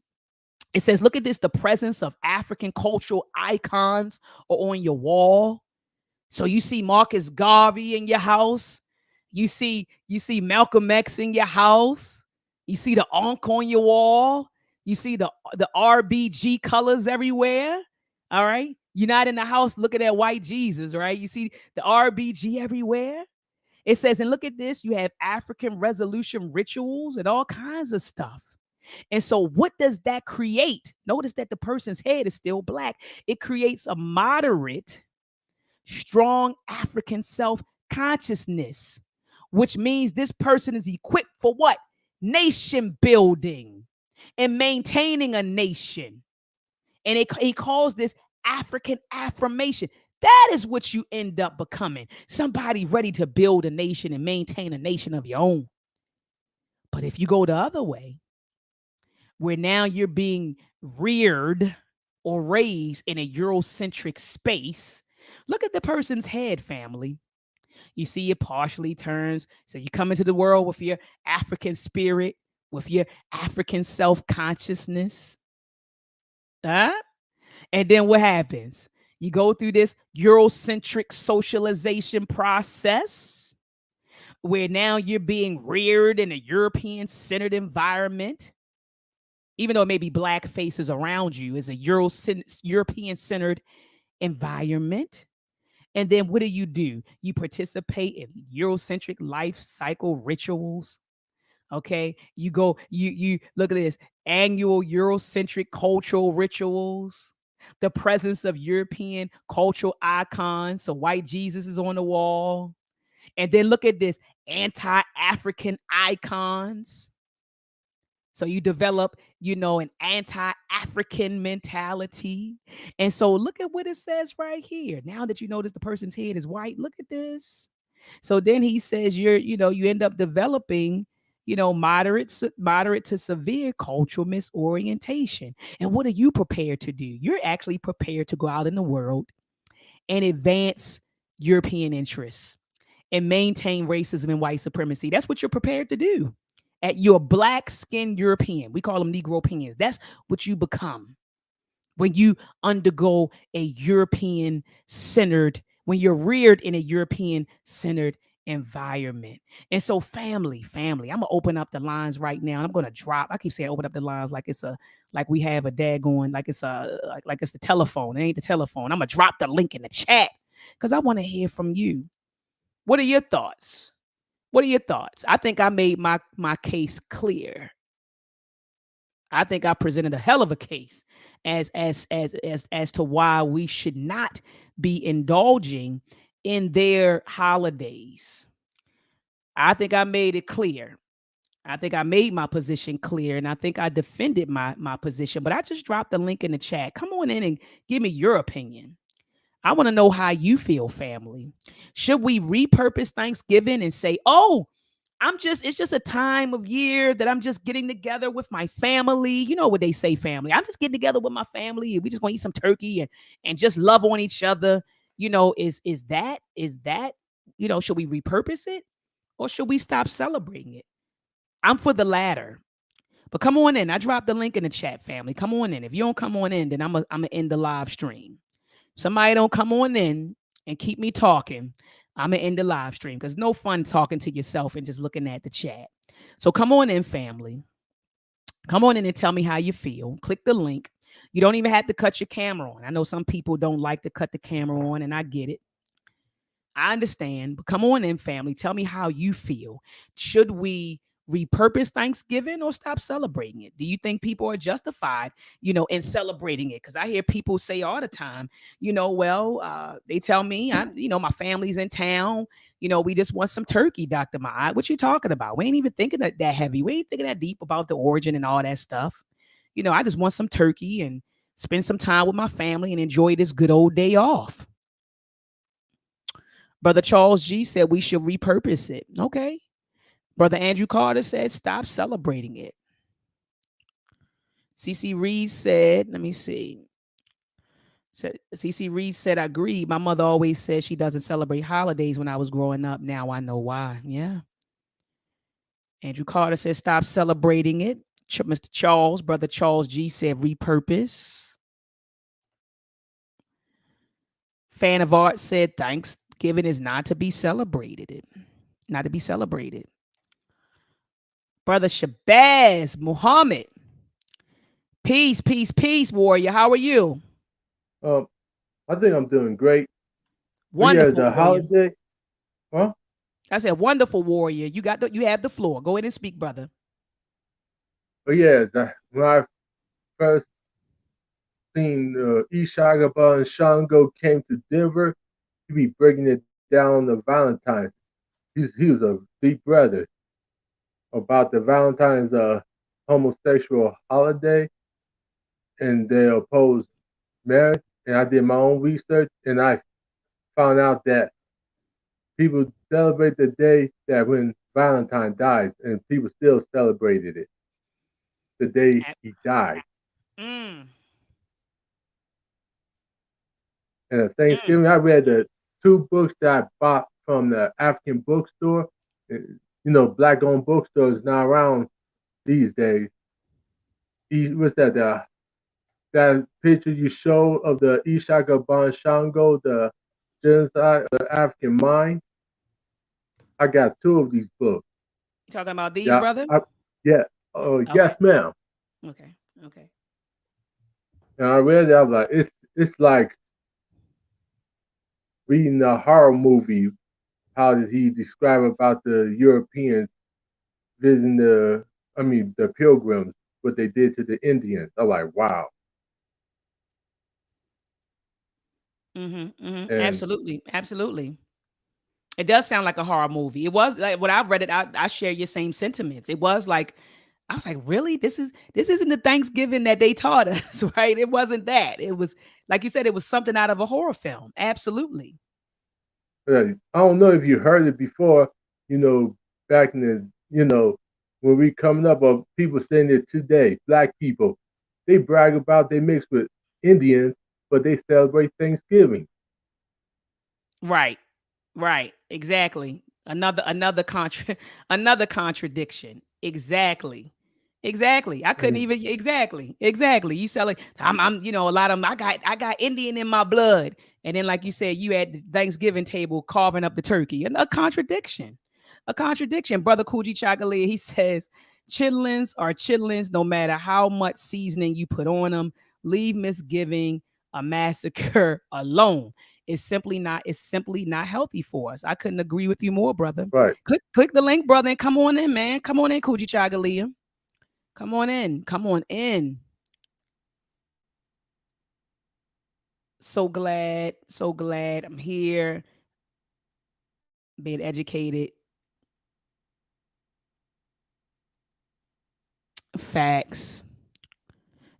It says, look at this, the presence of African cultural icons are on your wall. So you see Marcus Garvey in your house. You see Malcolm X in your house. You see the Ankh on your wall. You see the RBG colors everywhere. All right. You're not in the house looking at white Jesus, right? You see the RBG everywhere. It says, and look at this, you have African resolution rituals and all kinds of stuff. And so what does that create? Notice that the person's head is still black. It creates a moderate, strong African self-consciousness, which means this person is equipped for what? Nation building and maintaining a nation. And he calls this African affirmation. That is what you end up becoming. Somebody ready to build a nation and maintain a nation of your own. But if you go the other way, where now you're being reared or raised in a Eurocentric space, look at the person's head, family. You see it partially turns. So you come into the world with your African spirit, with your African self-consciousness. Huh? And then what happens? You go through this Eurocentric socialization process where now you're being reared in a European-centered environment. Even though it may be black faces around you, is a European-centered environment. And then what do? You participate in Eurocentric life cycle rituals. Okay, you look at this, annual Eurocentric cultural rituals, the presence of European cultural icons. So white Jesus is on the wall. And then look at this, anti-African icons. So you develop, an anti-African mentality. And so look at what it says right here. Now that you notice the person's head is white, look at this. So then he says you end up developing, moderate to severe cultural misorientation. And what are you prepared to do? You're actually prepared to go out in the world and advance European interests and maintain racism and white supremacy. That's what you're prepared to do. At your black-skinned European, we call them Negropeans. That's what you become when you undergo a European-centered, when you're reared in a European-centered environment. And so family, I'm gonna open up the lines right now. I'm gonna drop. I keep saying open up the lines like we have a daggone, like it's the telephone. It ain't the telephone. I'm gonna drop the link in the chat because I want to hear from you. What are your thoughts? What are your thoughts? I think I made my case clear. I think I presented a hell of a case as to why we should not be indulging in their holidays. I think I made it clear. I think I made my position clear, and I think I defended my position. But I just dropped the link in the chat. Come on in and give me your opinion. I want to know how you feel, family. Should we repurpose Thanksgiving and say, oh, it's just a time of year that I'm just getting together with my family. You know what they say, family. I'm just getting together with my family and we just going to eat some turkey and just love on each other. Is that, should we repurpose it or should we stop celebrating it? I'm for the latter. But come on in. I dropped the link in the chat, family. Come on in. If you don't come on in, then I'm going to end the live stream. Somebody don't come on in and keep me talking, I'm going to end the live stream because no fun talking to yourself and just looking at the chat. So come on in, family. Come on in and tell me how you feel. Click the link. You don't even have to cut your camera on. I know some people don't like to cut the camera on, and I get it. I understand, but come on in, family. Tell me how you feel. Should we repurpose Thanksgiving or stop celebrating it? Do you think people are justified, in celebrating it? Because I hear people say all the time, they tell me, my family's in town. We just want some turkey, Dr. Ma'at. What you talking about? We ain't even thinking that heavy. We ain't thinking that deep about the origin and all that stuff. I just want some turkey and spend some time with my family and enjoy this good old day off. Brother Charles G said we should repurpose it. Okay. Brother Andrew Carter said, stop celebrating it. CC Reed said, let me see. CC Reed said, I agree. My mother always said she doesn't celebrate holidays when I was growing up. Now I know why. Yeah. Andrew Carter said, stop celebrating it. Mr. Charles, Brother Charles G said, repurpose. Fan of Art said, Thanksgiving is not to be celebrated. Not to be celebrated. Brother Shabazz Muhammad. Peace, warrior. How are you? I think I'm doing great. Wonderful. The holiday. Huh? I said, wonderful warrior. You have the floor. Go ahead and speak, brother. But yeah, when I first seen Ishagaba and Shango came to Denver, he be breaking it down on the Valentine's. He was a big brother about the Valentine's homosexual holiday, and they opposed marriage. And I did my own research, and I found out that people celebrate the day that when Valentine dies, and people still celebrated it the day he died. Mm, And at Thanksgiving, I read the 2 books that I bought from the African bookstore. Black-owned bookstores not around these days. What's that? That picture you showed of the Ishaka Shango, the genocide of the African mind. I got 2 of these books. you talking about these, Yeah, brother? yeah. Oh, Okay. yes, ma'am. Okay. Okay. And I read it. I was like, it's like reading a horror movie. How did he describe about the Europeans visiting the Pilgrims, what they did to the Indians? I'm like, wow. Mm-hmm. Mm-hmm. And Absolutely. Absolutely. It does sound like a horror movie. It was like when I've read it, I share your same sentiments. It was like, I was like, really? This isn't the Thanksgiving that they taught us, right? It wasn't that. It was like you said, it was something out of a horror film. Absolutely. I don't know if you heard it before, back in when we coming up, or people saying it today, black people, they brag about they mix with Indians, but they celebrate Thanksgiving. Right. Right. Exactly. Another contradiction. Exactly. Exactly. I couldn't And even exactly. You selling I'm a lot of them. I got Indian in my blood. And then like you said, you at the Thanksgiving table carving up the turkey. And a contradiction. A contradiction. Brother Kuji Chagalia, he says chitlins are chitlins no matter how much seasoning you put on them. Leave Misgiving a massacre alone. It's simply not healthy for us. I couldn't agree with you more, brother. right. Click the link, brother, and come on in, man. Come on in, Kuji Chagalia. Come on in. Come on in. So glad I'm here, being educated. Facts.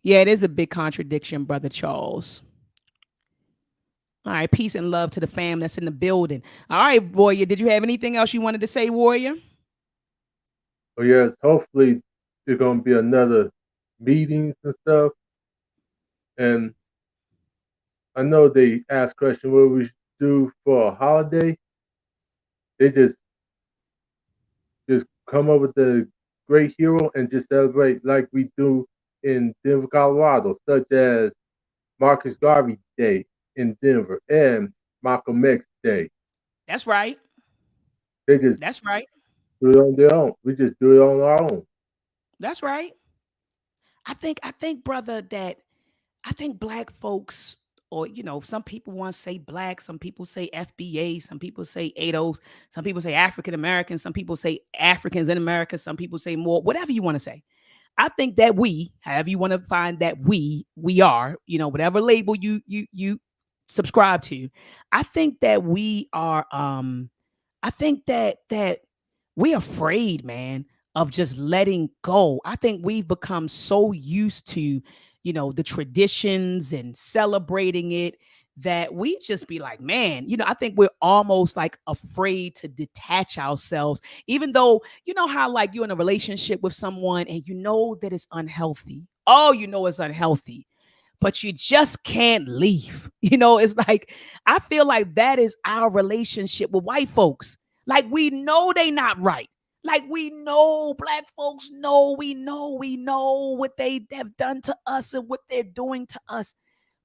Yeah, it is a big contradiction, brother Charles. All right, peace and love to the fam that's in the building. All right, Warrior, did you have anything else you wanted to say, Warrior? So yes, hopefully there's gonna be another meetings and stuff. And I know they ask questions what we should do for a holiday. They just come up with the great hero and just celebrate like we do in Denver, Colorado, such as Marcus Garvey Day in Denver and Malcolm X Day. That's right. They just That's right. do it on their own. We just do it on our own. That's right. I think, brother, that I think black folks, or some people want to say black, some people say FBA, some people say ADOS, some people say African Americans, some people say Africans in America, some people say more, whatever you want to say. I think that we, however you want to find that we are, whatever label you subscribe to, I think that we are I think that we're afraid, man, of just letting go. I think we've become so used to, the traditions and celebrating it that we just be like, man, I think we're almost like afraid to detach ourselves, even though, how like you're in a relationship with someone and you know that it's unhealthy. Oh, it's unhealthy, but you just can't leave. It's like, I feel like that is our relationship with white folks. Like, we know they not right. Like, we know black folks know, we know what they have done to us and what they're doing to us,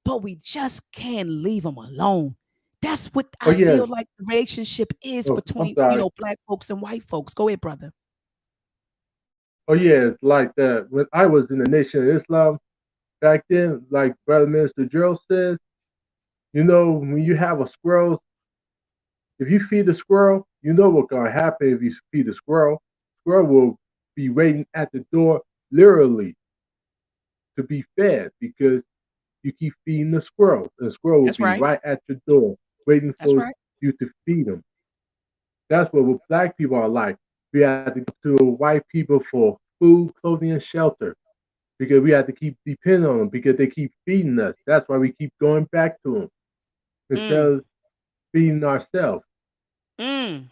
but we just can't leave them alone. That's what Oh I yes. feel like the relationship is Oh, I'm between, sorry. black folks and white folks. Go ahead, brother. Oh yeah, it's like that. When I was in the Nation of Islam back then, like Brother Minister Gerald says, when you have a squirrel, if you feed a squirrel, You know what's gonna happen if you feed a squirrel. Squirrel will be waiting at the door, literally, to be fed because you keep feeding the squirrel. The squirrel will That's be right. right at your door, waiting That's for right. you to feed them. That's what black people are like. We have to go to white people for food, clothing, and shelter because we have to keep depending on them because they keep feeding us. That's why we keep going back to them instead Mm, of feeding ourselves. mm,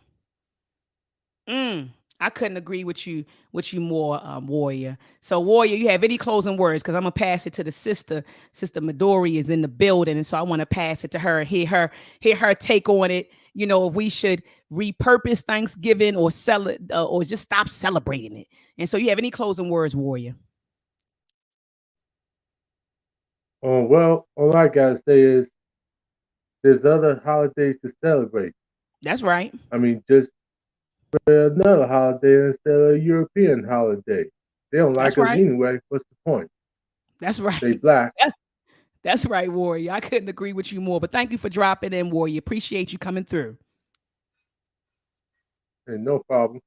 mm. I couldn't agree with you more, Warrior. So, Warrior, you have any closing words? Because I'm gonna pass it to the sister. Sister Midori is in the building, and so I want to pass it to her. Hear her take on it. If we should repurpose Thanksgiving or sell it, or just stop celebrating it. And so, you have any closing words, Warrior? Well, all I gotta say is there's other holidays to celebrate. That's right. I mean, just another holiday instead of a European holiday. They don't That's like us right. anyway. What's the point? That's They right. black. That's right, Warrior. I couldn't agree with you more. But thank you for dropping in, Warrior. Appreciate you coming through. And no problem.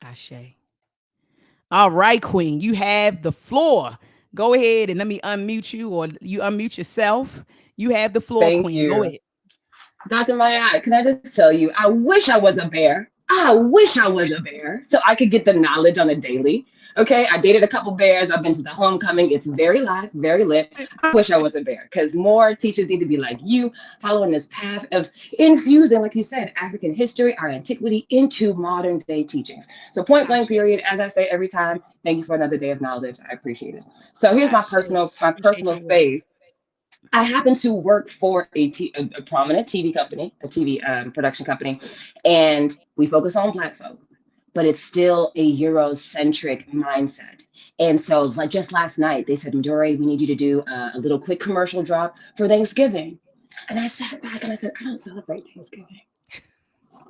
Ashe. All right, Queen. You have the floor. Go ahead and let me unmute you, or you unmute yourself. You have the floor, Thank Queen. Go you. ahead. Dr. Maya, can I just tell you, I wish I was a bear. I wish I was a bear so I could get the knowledge on a daily. Okay, I dated a couple bears. I've been to the homecoming. It's very live, very lit. I wish I was a bear because more teachers need to be like you, following this path of infusing, like you said, African history, our antiquity into modern day teachings. So point blank, Ashe. period. As I say every time, thank you for another day of knowledge. I appreciate it. So here's my Ashe. Appreciate personal your voice. space. I happen to work for a prominent TV company, a TV production company, and we focus on Black folk, but it's still a Eurocentric mindset. And so, like just last night, they said, Midori, we need you to do a little quick commercial drop for Thanksgiving. And I sat back and I said, I don't celebrate Thanksgiving.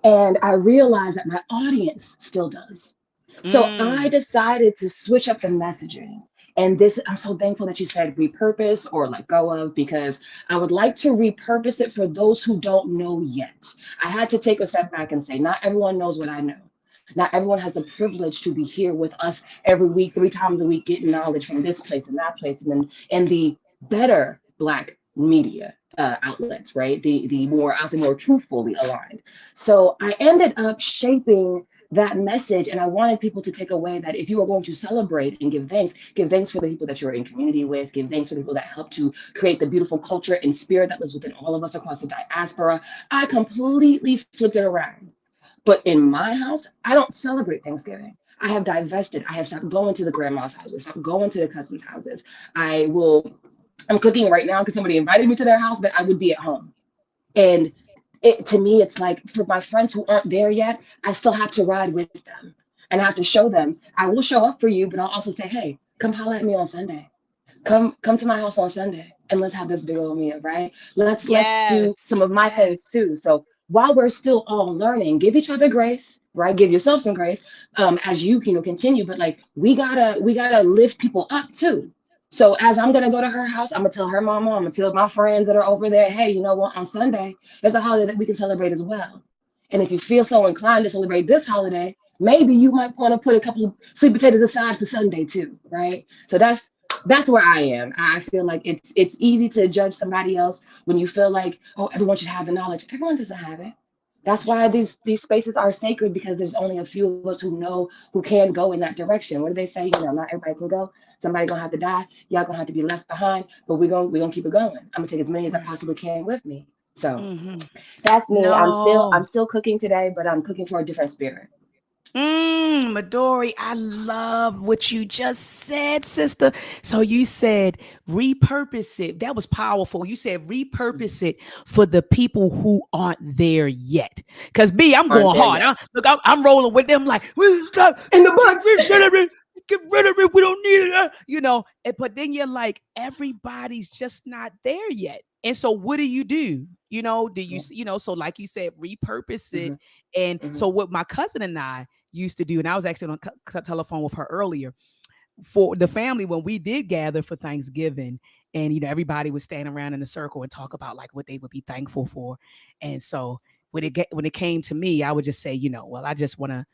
And I realized that my audience still does. So I Mm, decided to switch up the messaging. And this, I'm so thankful that you said repurpose or let go of, because I would like to repurpose it for those who don't know yet. I had to take a step back and say, not everyone knows what I know. Not everyone has the privilege to be here with us every week, 3 times a week, getting knowledge from this place and that place, and then in the better Black media outlets, right? The more, I'll say, more truthfully aligned. So I ended up shaping that message, and I wanted people to take away that if you are going to celebrate and give thanks for the people that you're in community with, give thanks for the people that help to create the beautiful culture and spirit that lives within all of us across the diaspora. I completely flipped it around. But in my house, I don't celebrate Thanksgiving. I have divested. I have stopped going to the grandma's houses, stopped going to the cousins' houses. I'm cooking right now because somebody invited me to their house, but I would be at home. And to me, it's like, for my friends who aren't there yet, I still have to ride with them. And I have to show them, I will show up for you, but I'll also say, hey, come holler at me on Sunday. Come to my house on Sunday and let's have this big old meal, right? Let's do yes. some of my Yes. things too. So while we're still all learning, give each other grace, right? Give yourself some grace as you continue. But like we gotta lift people up too. So as I'm gonna go to her house, I'm gonna tell her mama, I'm gonna tell my friends that are over there, hey, you know what? On Sunday, there's a holiday that we can celebrate as well. And if you feel so inclined to celebrate this holiday, maybe you might want to put a couple of sweet potatoes aside for Sunday too, right? So that's where I am. I feel like it's easy to judge somebody else when you feel like, oh, everyone should have the knowledge. Everyone doesn't have it. That's That's why true. these spaces are sacred, because there's only a few of us who know, who can go in that direction. What do they say? Not everybody can go. Somebody gonna have to die. Y'all gonna have to be left behind. But we're gonna keep it going. I'm gonna take as many as I Right. possibly can with me. So Mm-hmm. that's me. I'm still No. I'm still cooking today, but I'm cooking for a different spirit. Midori, I love what you just said, sister. So you said repurpose it. That was powerful. You said repurpose it for the people who aren't there yet. Because B, I'm Aren't going there hard. yet. Look, I'm rolling with them like, we stop, In the get books. rid of it. Get rid of it. We don't need it. But then you're like, everybody's just not there yet. And so what do you do? So like you said, repurpose it. Mhm, And mhm, so what my cousin and I used to do, and I was actually on telephone with her earlier, for the family when we did gather for Thanksgiving, and everybody would stand around in a circle and talk about like what they would be thankful for. And so when it came to me, I would just say, well, I just want to,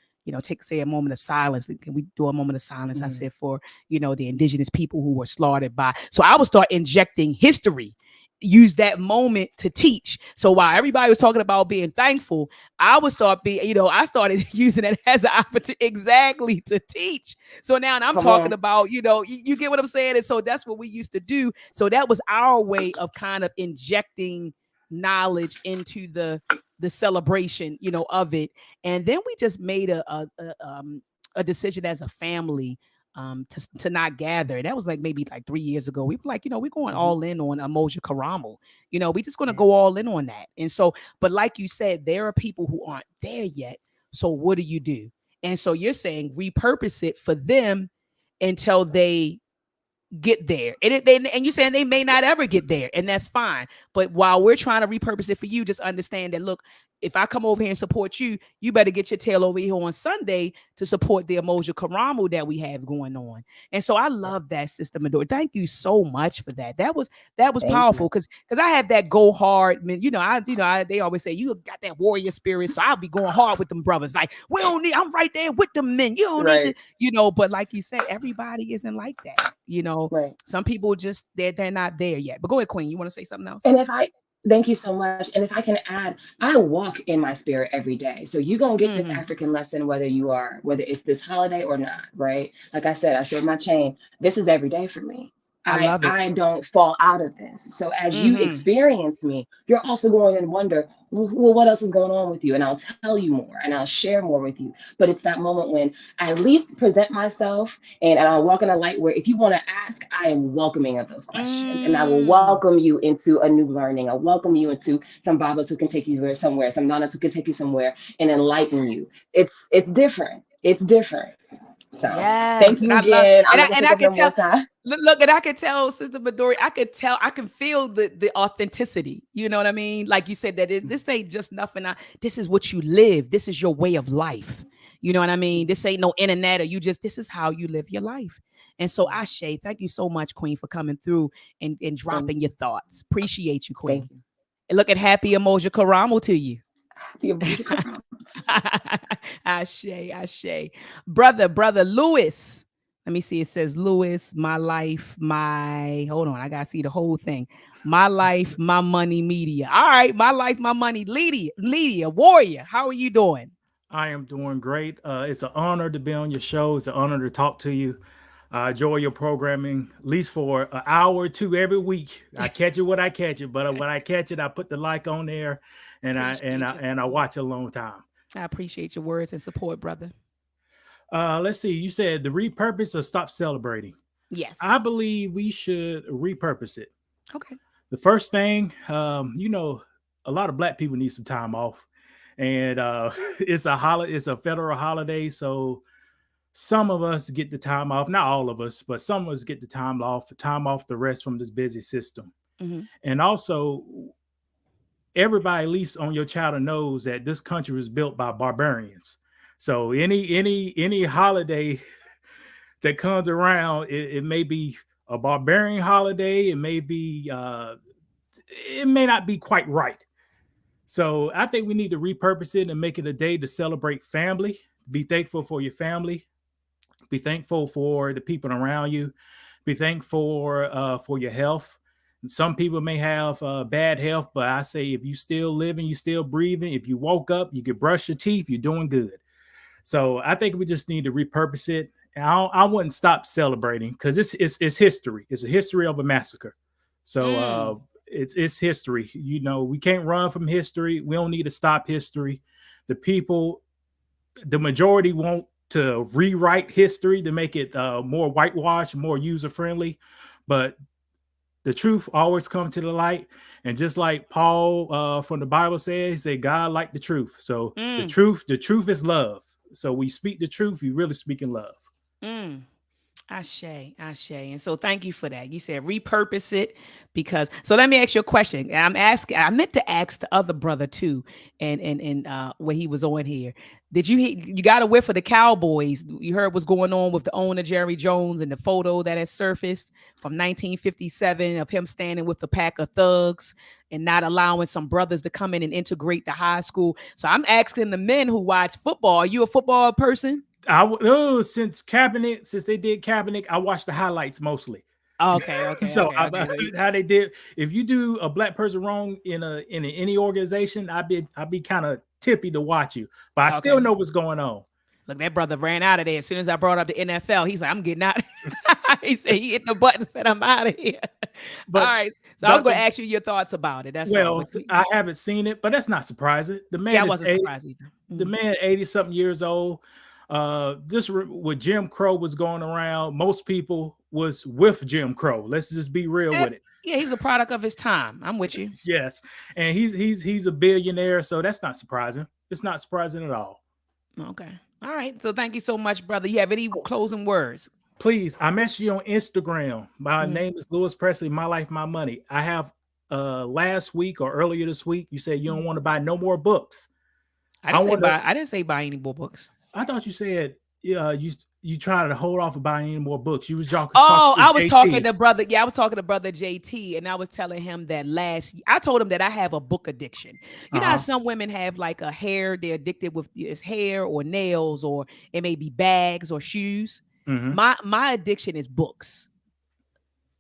say a moment of silence. Can we do a moment of silence? I said, for, the indigenous people who were slaughtered by. So I would start injecting history, use that moment to teach. So while everybody was talking about being thankful, I would start being, I started using it as an opportunity exactly to teach. So now I'm talking about, you get what I'm saying? And so that's what we used to do. So that was our way of kind of injecting knowledge into the celebration, of it. And then we just made a decision as a family to not gather. That was like maybe like 3 years ago. We were like, we're going all in on Umoja Karamu. We just going to go all in on that. And so, but like you said, there are people who aren't there yet. So what do you do? And so you're saying repurpose it for them until they get there. And you're saying they may not ever get there, and that's fine. But while we're trying to repurpose it for you, just understand that, look, if I come over here and support you, you better get your tail over here on Sunday to support the Umoja Karamu that we have going on. And so I love that, Sister Midori. Thank you so much for that. That was powerful, because I have that go hard. They always say you got that warrior spirit, so I'll be going hard with them brothers. Like, we don't need. I'm right there with them men. You don't need to, But like you said, everybody isn't like that. Some people just they're not there yet. But go ahead, Queen. You want to say something else? And thank you so much. And if I can add, I walk in my spirit every day. So you're going to get this African lesson, whether it's this holiday or not, right? Like I said, I showed my chain. This is every day for me. I love it. I don't fall out of this. So as you experience me, you're also going to wonder, well, what else is going on with you? And I'll tell you more and I'll share more with you. But it's that moment when I at least present myself and I'll walk in a light where if you want to ask, I am welcoming of those questions. And I will welcome you into a new learning. I'll welcome you into some Babas who can take you somewhere, some Nanas who can take you somewhere and enlighten you. It's different. It's different. So thank you again. And I can tell. Look, and I can tell, Sister Midori, I can feel the authenticity. You know what I mean? Like you said, that this ain't just nothing. This is what you live. This is your way of life. You know what I mean? This ain't no internet, or this is how you live your life. And so, Ashe, thank you so much, Queen, for coming through and dropping your thoughts. Appreciate you, Queen. Thank you. And look at happy Umoja Karamu to you. The Umoja Karamu. Ashe. Brother Lewis. Let me see. It says Lewis, my life, hold on. I got to see the whole thing. My life, my money, media. All right. My life, my money. Lydia, warrior. How are you doing? I am doing great. It's an honor to be on your show. It's an honor to talk to you. I enjoy your programming, at least for an hour or two every week. I catch it when I catch it, but when I catch it, I put the like on there and I watch a long time. I appreciate your words and support, brother. Let's see. You said the repurpose or stop celebrating. Yes. I believe we should repurpose it. Okay. The first thing, a lot of Black people need some time off, and it's a federal holiday. So some of us get the time off, not all of us, but some of us get the time off the rest from this busy system. And also, everybody, at least on your channel, knows that this country was built by barbarians. So any holiday that comes around, it may be a barbarian holiday. It may not be quite right. So I think we need to repurpose it and make it a day to celebrate family. Be thankful for your family. Be thankful for the people around you. Be thankful for your health. And some people may have bad health, but I say if you still living, you still breathing. If you woke up, you could brush your teeth. You're doing good. So I think we just need to repurpose it. And I wouldn't stop celebrating because it's history. It's a history of a massacre. So it's history. We can't run from history. We don't need to stop history. The majority want to rewrite history to make it more whitewashed, more user-friendly. But the truth always comes to the light. And just like Paul from the Bible says, he said, God liked the truth. So the truth is love. So we speak the truth, we really speak in love. Ashe, ashe. And so thank you for that. You said repurpose it because so let me ask you a question. I meant to ask the other brother too, and when he was on here. Did you got a whiff of the Cowboys? You heard what's going on with the owner Jerry Jones and the photo that has surfaced from 1957 of him standing with a pack of thugs and not allowing some brothers to come in and integrate the high school. So I'm asking the men who watch football, are you a football person? Since they did Kaepernick, I watched the highlights mostly. Okay. So how they did. If you do a black person wrong in any organization, I'd be kind of tippy to watch you, but I still know what's going on. Look, that brother ran out of there as soon as I brought up the NFL. He's like, I'm getting out. He said he hit the button and said, I'm out of here. But, all right. So I was going to ask you your thoughts about it. That's all. I haven't seen it, but that's not surprising. The man I wasn't surprised either. The man, 80-something years old. Just with Jim Crow was going around, most people was with Jim Crow. Let's just be real with it. Yeah, he was a product of his time. I'm with you. Yes, and he's a billionaire, so that's not surprising. It's not surprising at all. Okay, all right. So thank you so much, brother. You have any closing words? Please, I messaged you on Instagram. My name is Lewis Presley. My Life, My Money. I have last week or earlier this week. You said you don't want to buy no more books. I didn't say buy any more books. I thought you said you trying to hold off of buying any more books. You was talking. I was talking to brother. Yeah, I was talking to brother JT, and I was telling him that I told him that I have a book addiction. You know how some women have like a hair, they're addicted with his hair or nails, or it may be bags or shoes. My addiction is books.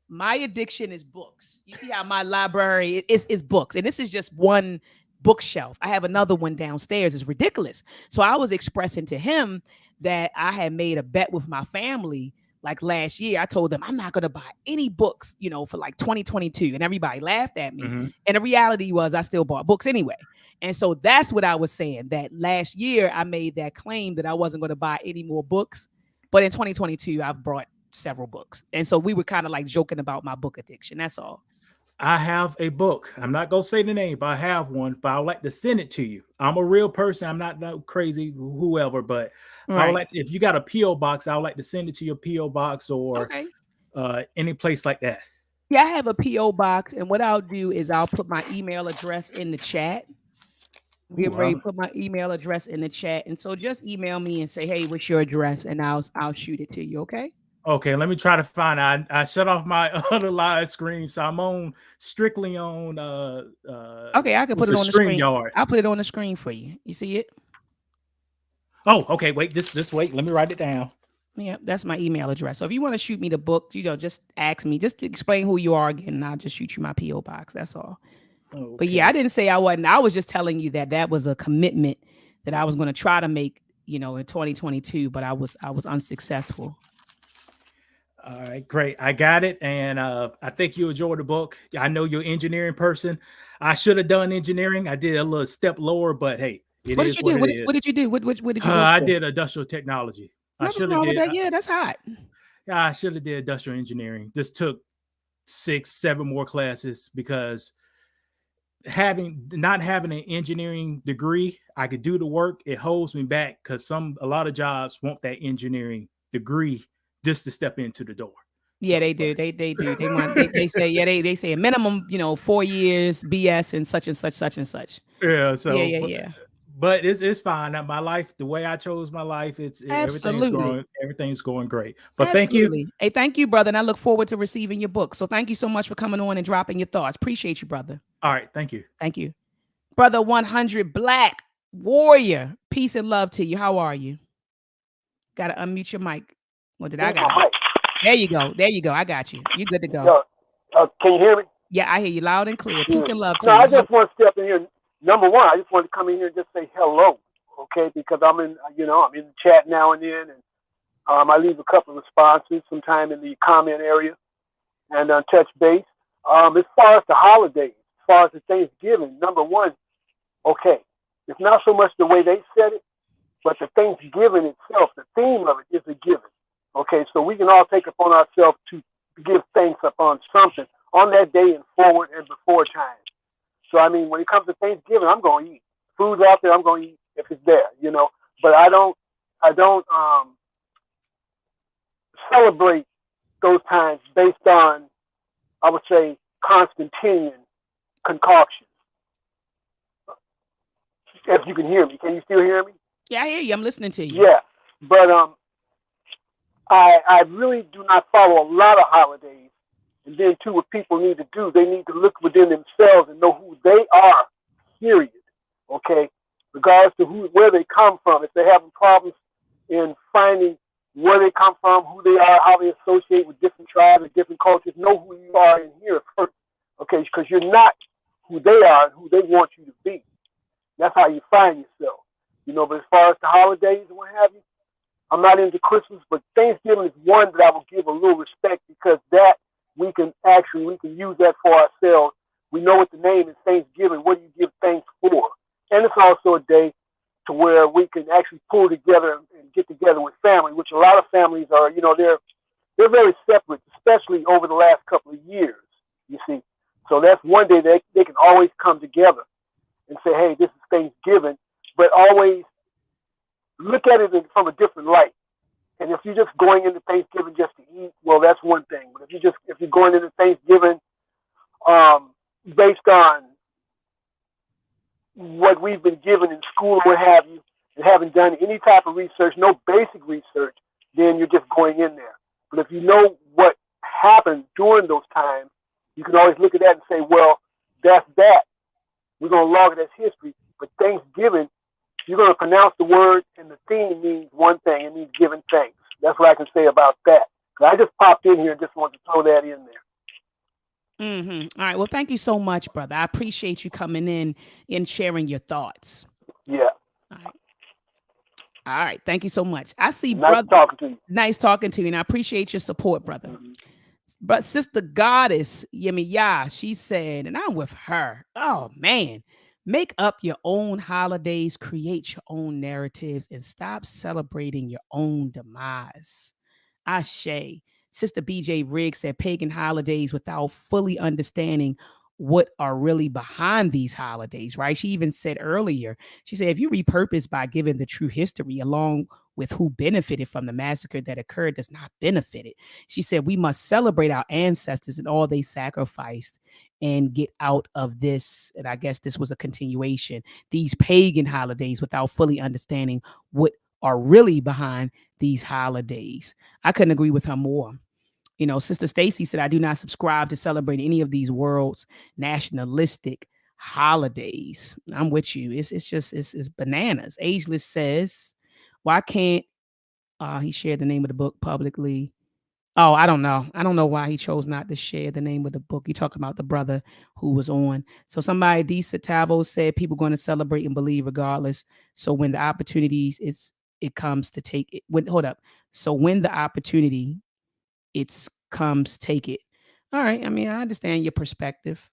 My addiction is books. You see how my library is books, and this is just one bookshelf. I have another one downstairs. It's ridiculous. So I was expressing to him that I had made a bet with my family like last year. I told them I'm not going to buy any books, for like 2022. And everybody laughed at me. And the reality was I still bought books anyway. And so that's what I was saying, that last year I made that claim that I wasn't going to buy any more books. But in 2022, I've bought several books. And so we were kind of like joking about my book addiction. That's all. I have a book. I'm not going to say the name, but I have one, but I would like to send it to you. I'm a real person. I'm not that crazy, whoever, but I would like, if you got a P.O. box, I would like to send it to your P.O. box or any place like that. Yeah, I have a P.O. box. And what I'll do is I'll put my email address in the chat. Get ready to put my email address in the chat. And so just email me and say, hey, what's your address? And I'll shoot it to you. Okay. Okay, let me try to find it. I shut off my other live stream, so I'm strictly on okay, I can put it on the screen. Yard. I'll put it on the screen for you. You see it? Oh, okay. Wait, just wait. Let me write it down. Yeah, that's my email address. So if you want to shoot me the book, just ask me. Just explain who you are again, and I'll just shoot you my P.O. box. That's all. Okay. But yeah, I didn't say I wasn't. I was just telling you that was a commitment that I was going to try to make, in 2022, but I was unsuccessful. All right, great. I got it. And I think you enjoyed the book. I know you're an engineering person. I should have done engineering. I did a little step lower, but hey, what did you do? What did you do? What did you do? I did industrial technology. I should have did. Yeah, that's hot. Yeah, I should have did industrial engineering. Just took 6-7 more classes because not having an engineering degree, I could do the work. It holds me back because a lot of jobs want that engineering degree just to step into the door. Yeah, they do. They do. They say, they say a minimum, 4 years BS and such and such. Yeah. So yeah. But it's fine. My life, the way I chose my life, everything's going great. But Thank you. Hey, thank you, brother. And I look forward to receiving your book. So thank you so much for coming on and dropping your thoughts. Appreciate you, brother. All right. Thank you. Thank you. Brother 100 Black Warrior. Peace and love to you. How are you? Got to unmute your mic. What did I got? There you go. I got you. You good to go. Can you hear me? Yeah, I hear you loud and clear. Peace and love to you. I just want to step in here. Number one, I just want to come in here and just say hello, okay? Because I'm in the chat now and then, and I leave a couple of responses sometime in the comment area and touch base. As far as the holidays, as far as the Thanksgiving, number one, okay, it's not so much the way they said it, but the Thanksgiving itself, the theme of it is a giving. Okay, so we can all take upon ourselves to give thanks upon something on that day and forward and before time. So, I mean, when it comes to Thanksgiving, I'm going to eat. Food's out there, I'm going to eat if it's there, But I don't celebrate those times based on, I would say, Constantinian concoctions. If you can hear me, can you still hear me? Yeah, I hear you. I'm listening to you. Yeah, but I really do not follow a lot of holidays. And then too, what people need to do, they need to look within themselves and know who they are. Period. Okay, regardless to where they come from. If they're having problems in finding where they come from, who they are, how they associate with different tribes and different cultures, know who you are in here first. Okay, because you're not who they are and who they want you to be. That's how you find yourself. You know, but as far as the holidays and what have you, I'm not into Christmas, but Thanksgiving is one that I will give a little respect, because that we can use that for ourselves. We know what the name is, Thanksgiving. What do you give thanks for? And it's also a day to where we can actually pull together and get together with family, which a lot of families are, you know, they're very separate, especially over the last couple of years, you see. So that's one day they can always come together and say, hey, this is Thanksgiving, but always look at it from a different light. And if you're just going into Thanksgiving just to eat, well, that's one thing. But if you're going into Thanksgiving based on what we've been given in school or what have you, and haven't done any type of research, no basic research, then you're just going in there. But if you know what happened during those times, you can always look at that and say, well, that's that. We're going to log it as history. But Thanksgiving, you're going to pronounce the word, and the theme means one thing. It means giving thanks. That's what I can say about that. I just popped in here and just wanted to throw that in there. All right. Well, thank you so much, brother. I appreciate you coming in and sharing your thoughts. Yeah. All right. All right. Thank you so much. I see, nice brother. Talking to you. Nice talking to you, and I appreciate your support, brother. But Sister Goddess Yemiya, she said, and I'm with her. Oh man, make up your own holidays, create your own narratives, and stop celebrating your own demise. Ashe. Sister BJ Riggs said pagan holidays without fully understanding what are really behind these holidays, right? She even said earlier, she said, if you repurpose by giving the true history along with who benefited from the massacre that occurred does not benefit it. She said, we must celebrate our ancestors and all they sacrificed and get out of this. And I guess this was a continuation, these pagan holidays without fully understanding what are really behind these holidays. I couldn't agree with her more. You know, Sister Stacy said, I do not subscribe to celebrate any of these world's nationalistic holidays. I'm with you. It's bananas. Ageless says, why can't he share the name of the book publicly? Oh, I don't know. I don't know why he chose not to share the name of the book. You talking about the brother who was on. So somebody, D. Satavo, said people going to celebrate and believe regardless. So when the opportunities it comes to take it. Hold up. So when the opportunity comes, take it. All right. I mean, I understand your perspective.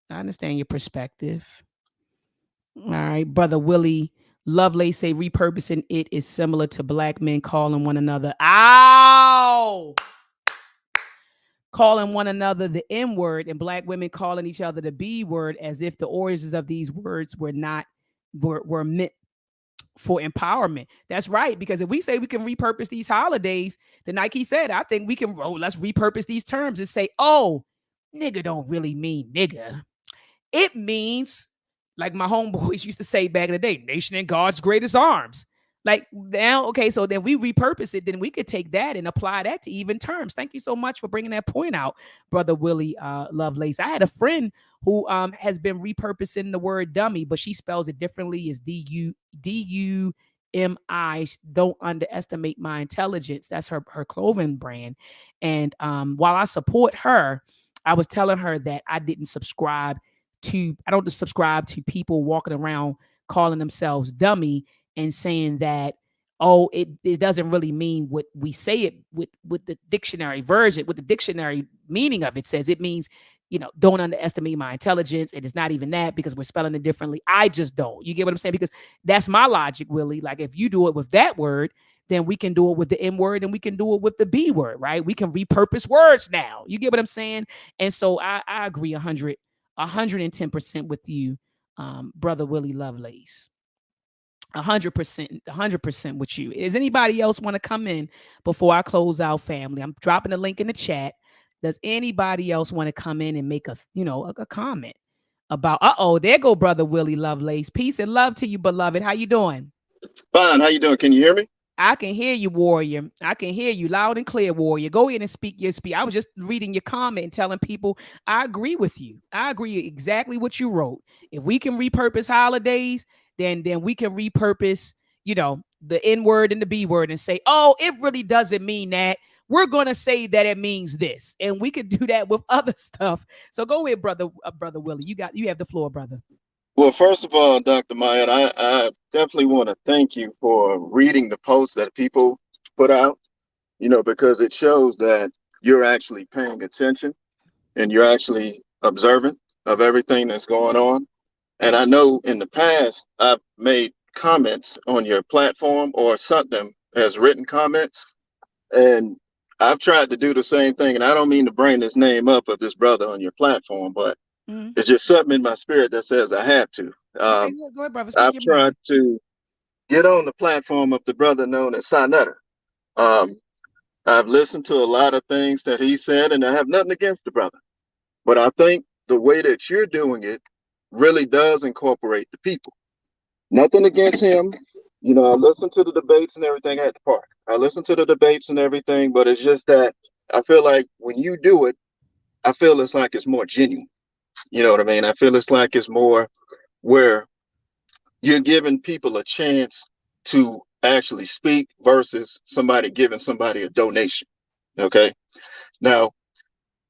All right. Brother Willie Lovelace say repurposing it is similar to black men calling one another calling one another the M word, and black women calling each other the B word, as if the origins of these words were meant for empowerment. That's right. Because if we say we can repurpose these holidays, then Nike said, I think we can, let's repurpose these terms and say, oh, nigga don't really mean nigga. It means, like my homeboys used to say back in the day, nation in God's greatest arms. Like now, okay, so then we repurpose it, then we could take that and apply that to even terms. Thank you so much for bringing that point out, Brother Willie Lovelace. I had a friend who has been repurposing the word dummy, but she spells it differently as D-U-M-I. Don't underestimate my intelligence. That's her clothing brand. And while I support her, I was telling her that I don't subscribe to people walking around calling themselves dummy and saying that, oh, it doesn't really mean what we say it with the dictionary version, with the dictionary meaning of it says. It means, you know, don't underestimate my intelligence. And it's not even that, because we're spelling it differently. I just don't. You get what I'm saying? Because that's my logic, Willie. Like if you do it with that word, then we can do it with the M word and we can do it with the B word, right? We can repurpose words now. You get what I'm saying? And so I agree 110% with you, Brother Willie Lovelace. 100% with you. Does anybody else want to come in before I close out, family? I'm dropping the link in the chat. Does anybody else want to come in and make a comment about, there go Brother Willie Lovelace. Peace and love to you, beloved. How you doing? Fine. How you doing? Can you hear me? I can hear you, warrior. I can hear you loud and clear, warrior. Go ahead and speak your speech. I was just reading your comment and telling people I agree with you. I agree exactly what you wrote. If we can repurpose holidays, then we can repurpose, the N word and the B word and say, oh, it really doesn't mean that. We're going to say that it means this. And we could do that with other stuff. So go ahead, brother Willie. You have the floor, brother. Well, first of all, Dr. Myatt, I definitely want to thank you for reading the posts that people put out, because it shows that you're actually paying attention and you're actually observant of everything that's going on. And I know in the past, I've made comments on your platform or sent them as written comments. And I've tried to do the same thing. And I don't mean to bring this name up of this brother on your platform, but it's just something in my spirit that says I have to. Okay, go ahead, brother. I've tried to get on the platform of the brother known as Sinetta. I've listened to a lot of things that he said, and I have nothing against the brother. But I think the way that you're doing it really does incorporate the people. Nothing against him. I listened to the debates and everything at the park. I listened to the debates and everything, but it's just that I feel like when you do it, I feel it's like it's more genuine. You know what I mean? I feel it's like it's more where you're giving people a chance to actually speak versus somebody giving somebody a donation. Okay. Now,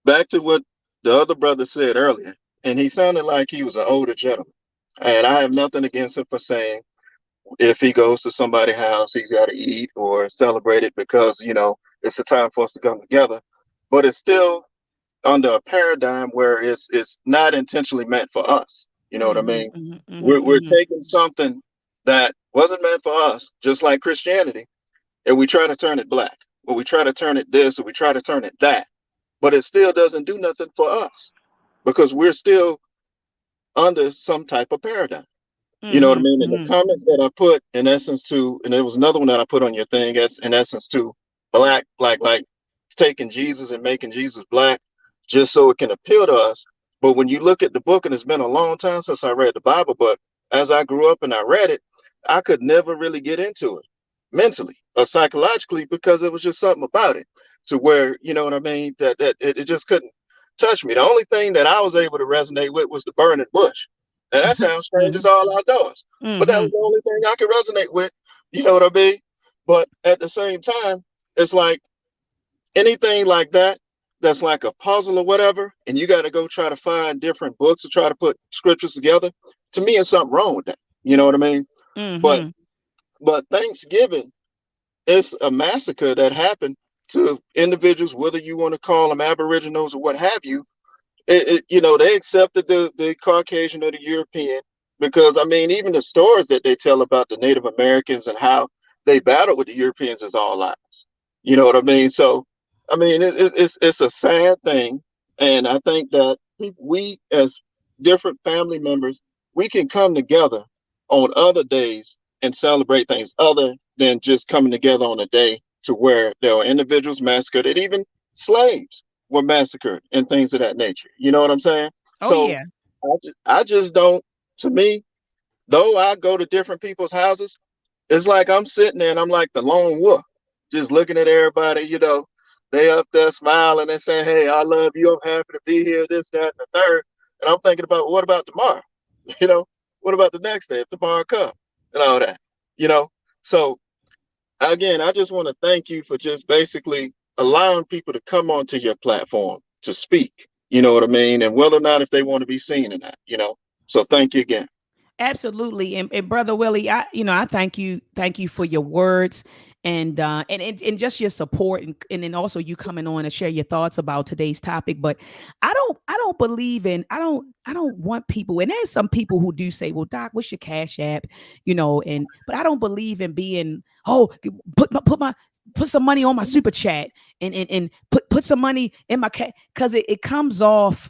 back to what the other brother said earlier, and he sounded like he was an older gentleman. And I have nothing against him for saying if he goes to somebody's house, he's got to eat or celebrate it because, it's a time for us to come together. But it's still under a paradigm where it's not intentionally meant for us. You know what I mean? We're taking something that wasn't meant for us, just like Christianity, and we try to turn it black, or we try to turn it this, or we try to turn it that. But it still doesn't do nothing for us because we're still under some type of paradigm. You know what I mean? And the comments that I put in essence to, and there was another one that I put on your thing, that's in essence to black, like taking Jesus and making Jesus black just so it can appeal to us. But when you look at the book, and it's been a long time since I read the Bible, but as I grew up and I read it, I could never really get into it mentally or psychologically because it was just something about it to where, you know what I mean, that it just couldn't touch me. The only thing that I was able to resonate with was the burning bush. And that sounds strange, it's all outdoors. But that was the only thing I could resonate with, you know what I mean? But at the same time, it's like anything like that, that's like a puzzle or whatever, and you got to go try to find different books to try to put scriptures together. To me, it's something wrong with that. You know what I mean? But Thanksgiving is a massacre that happened to individuals, whether you want to call them Aboriginals or what have you. They accepted the Caucasian or the European because, I mean, even the stories that they tell about the Native Americans and how they battled with the Europeans is all lies. You know what I mean? So, I mean, it's a sad thing. And I think that we as different family members, we can come together on other days and celebrate things other than just coming together on a day to where there were individuals massacred and even slaves were massacred and things of that nature. You know what I'm saying? Yeah. I just don't, to me, though I go to different people's houses, it's like I'm sitting there and I'm like the lone wolf, just looking at everybody, they up there smiling and saying, hey, I love you, I'm happy to be here, this, that, and the third. And I'm thinking about, what about tomorrow? What about the next day if tomorrow comes and all that, So again, I just want to thank you for just basically allowing people to come onto your platform to speak, you know what I mean? And whether or not if they want to be seen in that, So thank you again. Absolutely. And Brother Willie, I thank you for your words and just your support and then also you coming on and share your thoughts about today's topic. But I don't believe in, I don't want people, and there's some people who do say, well, Doc, what's your Cash App? But I don't believe in being, put some money on my super chat and put some money in my because it comes off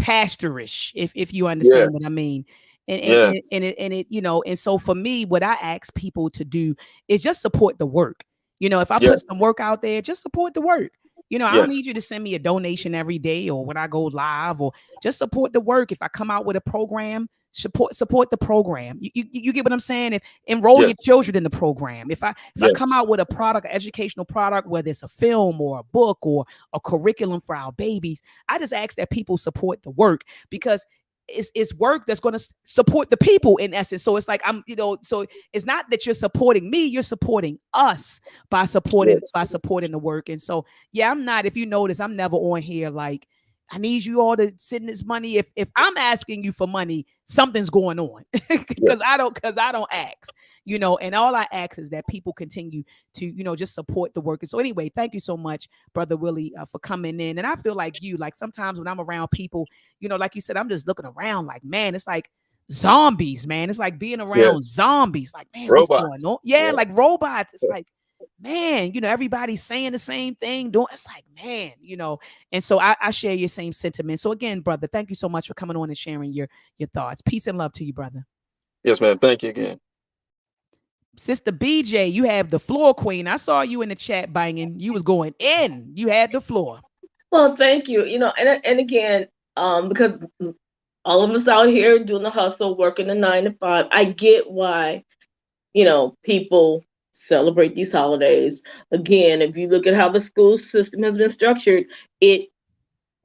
pastorish, if you understand what I mean. And it, you know, and so for me, what I ask people to do is just support the work. You know, if I put some work out there, just support the work. You know, I don't need you to send me a donation every day or when I go live, or just support the work. If I come out with a program, support the program. You get what I'm saying? If enroll your children in the program. If I come out with a product, an educational product, whether it's a film or a book or a curriculum for our babies, I just ask that people support the work, because it's work that's going to support the people in essence. So it's like, so it's not that you're supporting me, you're supporting us by supporting the work. And so, I'm not, if you notice, I'm never on here like, I need you all to send this money. If I'm asking you for money, something's going on, because I don't ask, you know, and all I ask is that people continue to, you know, just support the work. And so anyway, thank you so much, Brother Willie, for coming in. And I feel like sometimes when I'm around people, you know, like you said, I'm just looking around like, man, it's like zombies, man. It's like being around zombies, like, man, robots. What's going on? Yeah, like robots. It's like, man, you know, everybody's saying the same thing. It's like, man, you know, and so I share your same sentiment. So again, brother, thank you so much for coming on and sharing your thoughts. Peace and love to you, brother. Yes, ma'am. Thank you again. Sister BJ, you have the floor, queen. I saw you in the chat banging. You was going in. You had the floor. Well, thank you. You know, and again, because all of us out here doing the hustle, working the 9 to 5, I get why, you know, people celebrate these holidays. Again, if you look at how the school system has been structured, it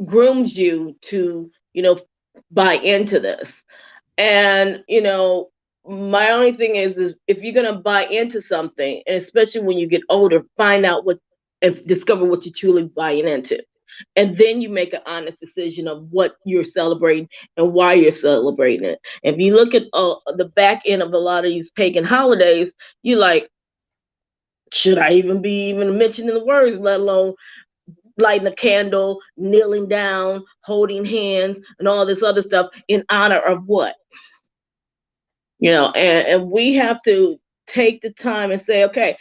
grooms you to, you know, buy into this. And, you know, my only thing is if you're going to buy into something, and especially when you get older, find out and discover what you're truly buying into. And then you make an honest decision of what you're celebrating and why you're celebrating it. If you look at the back end of a lot of these pagan holidays, you're like, should I even be mentioning the words, let alone lighting a candle, kneeling down, holding hands, and all this other stuff in honor of what? You know, and we have to take the time and say, okay,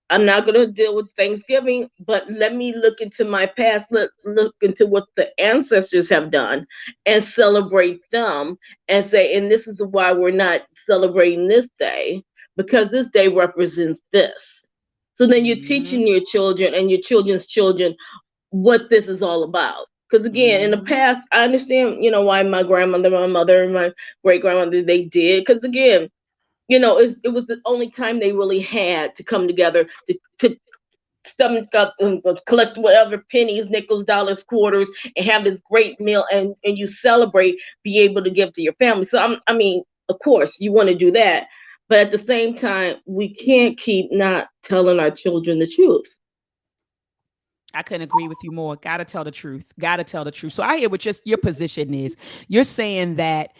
I'm not going to deal with Thanksgiving, but let me look into my past, look into what the ancestors have done and celebrate them and say, and this is why we're not celebrating this day, because this day represents this. So then you're teaching your children and your children's children what this is all about. Because again, in the past, I understand, you know, why my grandmother, my mother, and my great grandmother, they did. Because again, you know, it was the only time they really had to come together to stomach up and collect whatever pennies, nickels, dollars, quarters, and have this great meal, and you celebrate, be able to give to your family. So I mean, of course, you want to do that, but at the same time, we can't keep not telling our children the truth. I couldn't agree with you more. Gotta tell the truth. Gotta tell the truth. So I hear what your position is. You're saying that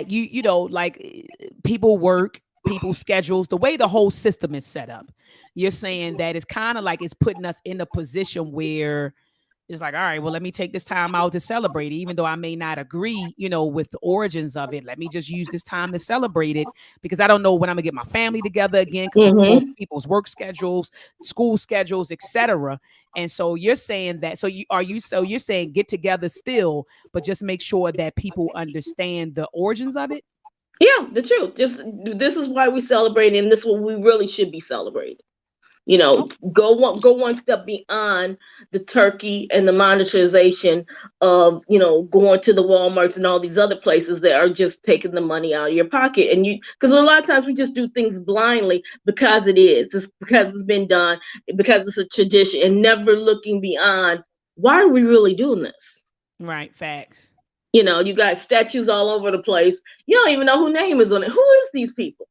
you know, like people work, people schedules, the way the whole system is set up. You're saying that it's kind of like it's putting us in a position where it's like, all right, well, let me take this time out to celebrate it, even though I may not agree, you know, with the origins of it. Let me just use this time to celebrate it, because I don't know when I'm gonna get my family together again, because of course people's work schedules, school schedules, etc. And so you're saying that. So you're saying get together still, but just make sure that people understand the origins of it. Yeah, the truth. Just this is why we celebrate, and this is what we really should be celebrating. You know, go one step beyond the turkey and the monetization of, you know, going to the Walmarts and all these other places that are just taking the money out of your pocket. And because a lot of times we just do things blindly because it's because it's been done, because it's a tradition, and never looking beyond, why are we really doing this? Right. Facts. You know, you got statues all over the place. You don't even know who name is on it. Who is these people?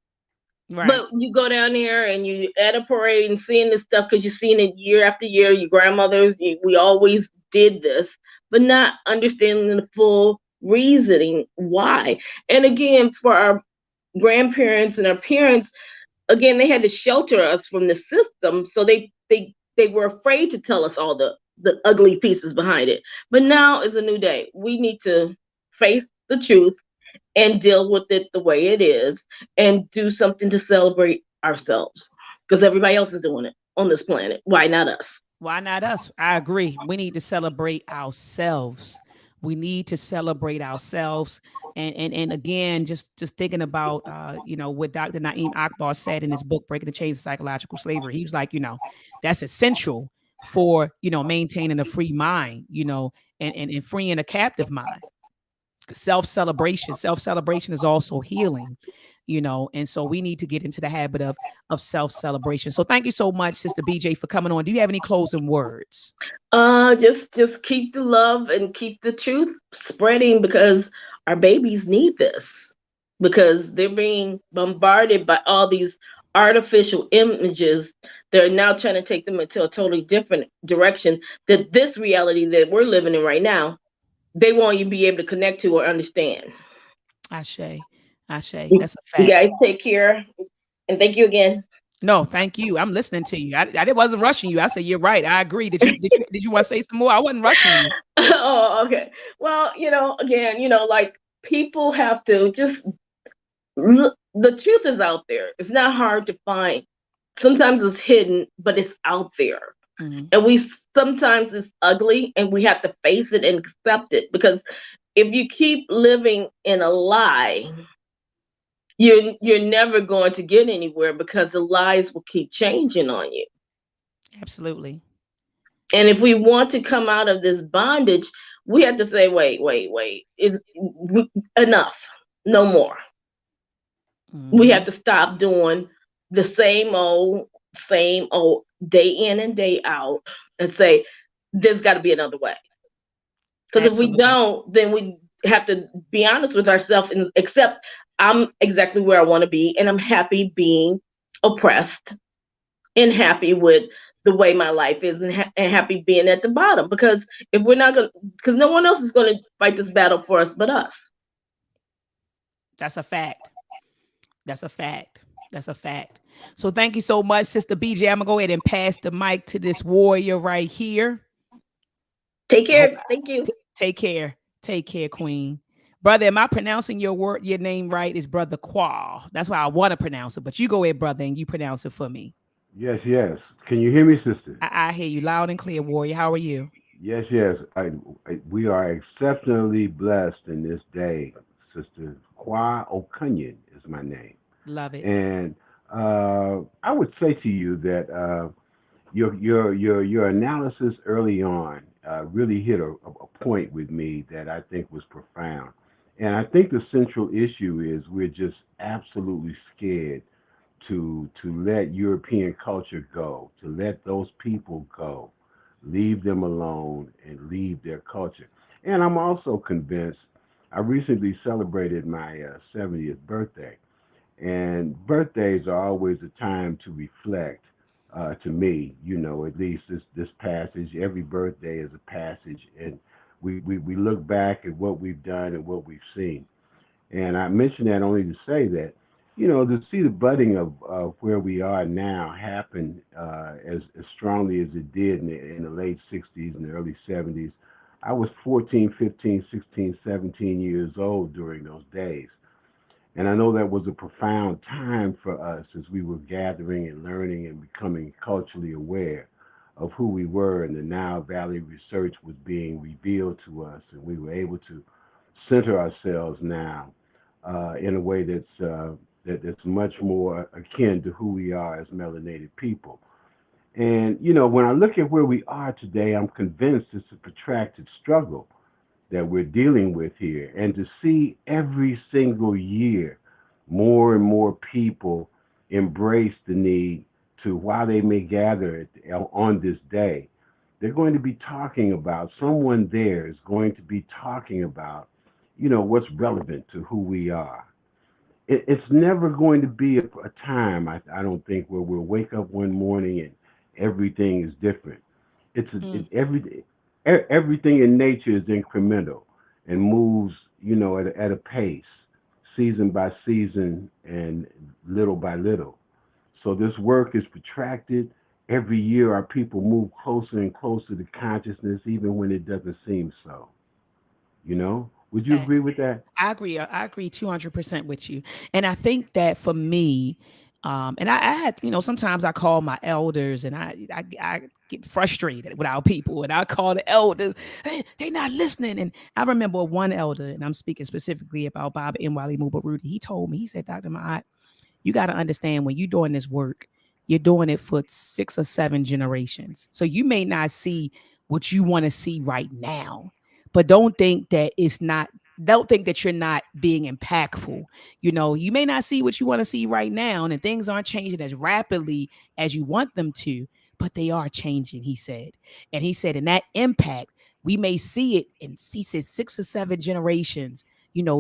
Right. But you go down there and you at a parade and seeing this stuff because you've seen it year after year. Your grandmothers, we always did this, but not understanding the full reasoning why. And again, for our grandparents and our parents, again, they had to shelter us from the system, so they were afraid to tell us all the ugly pieces behind it. But now is a new day. We need to face the truth and deal with it the way it is, and do something to celebrate ourselves, because everybody else is doing it on this planet. Why not us? Why not us? I agree. We need to celebrate ourselves. We need to celebrate ourselves. And again, just thinking about what Dr. Naeem Akbar said in his book, Breaking the Chains of Psychological Slavery. He was like, that's essential for maintaining a free mind, and freeing a captive mind. Self-celebration is also healing, and so we need to get into the habit of self-celebration. So thank you so much, Sister BJ, for coming on. Do you have any closing words? Just keep the love and keep the truth spreading, because our babies need this, because they're being bombarded by all these artificial images. They're now trying to take them into a totally different direction, that this reality that we're living in right now, they won't even be able to connect to or understand. Ashe. That's a fact. You guys take care, and thank you again. No, thank you. I'm listening to you. I wasn't rushing you. I said, you're right. I agree. Did you want to say some more? I wasn't rushing you. Oh, okay. Well, again, like, people have to just the truth is out there. It's not hard to find. Sometimes it's hidden, but it's out there. Mm-hmm. And sometimes it's ugly, and we have to face it and accept it, because if you keep living in a lie, you're never going to get anywhere, because the lies will keep changing on you. Absolutely. And if we want to come out of this bondage, we have to say, wait, is enough, no more. Mm-hmm. We have to stop doing the same old day in and day out, and say, there's got to be another way. Because if we don't, then we have to be honest with ourselves and accept, I'm exactly where I want to be, and I'm happy being oppressed, and happy with the way my life is, and happy being at the bottom. Because if we're not going, because no one else is going to fight this battle for us but us. That's a fact. So thank you so much, Sister BJ. I'm gonna go ahead and pass the mic to this warrior right here. Take care. Thank you. Take care, Queen. Brother, am I pronouncing your name right? Is Brother Qual. That's why I want to pronounce it. But you go ahead, brother, and you pronounce it for me. Yes. Can you hear me, sister? I hear you loud and clear, warrior. How are you? Yes. We are exceptionally blessed in this day, sister. Kwa Okunyan is my name. Love it. And I would say to you that your analysis early on really hit a point with me that I think was profound. And I think the central issue is we're just absolutely scared to let European culture go, to let those people go, leave them alone, and leave their culture. And I'm also convinced. I recently celebrated my 70th birthday, and birthdays are always a time to reflect. To me, at least this passage, every birthday is a passage, and we look back at what we've done and what we've seen. And I mention that only to say that, to see the budding of where we are now happen as strongly as it did in the late 60s and the early 70s. I was 14, 15, 16, 17 years old during those days. And I know that was a profound time for us as we were gathering and learning and becoming culturally aware of who we were, and the Nile Valley research was being revealed to us, and we were able to center ourselves now in a way that's much more akin to who we are as melanated people. And when I look at where we are today, I'm convinced it's a protracted struggle that we're dealing with here. And to see every single year more and more people embrace the need to, while they may gather on this day, they're going to be talking about, someone there is going to be talking about, what's relevant to who we are. It's never going to be a time, I don't think, where we'll wake up one morning and everything is different. Everything in nature is incremental and moves, at a pace, season by season and little by little. So this work is protracted. Every year our people move closer and closer to consciousness, even when it doesn't seem so. Would you agree with that? I agree 200% with you. And I think that for me, And I had, sometimes I call my elders and I get frustrated with our people and I call the elders, hey, they not listening. And I remember one elder, and I'm speaking specifically about Bob and Wally Mubaruti. He told me, he said, Dr. Ma'at, you got to understand when you're doing this work, you're doing it for 6 or 7 generations. So you may not see what you want to see right now, but don't think that you're not being impactful. You may not see what you want to see right now, and things aren't changing as rapidly as you want them to, but they are changing, he said. And he said, in that impact, we may see it in, he said, 6 or 7 generations,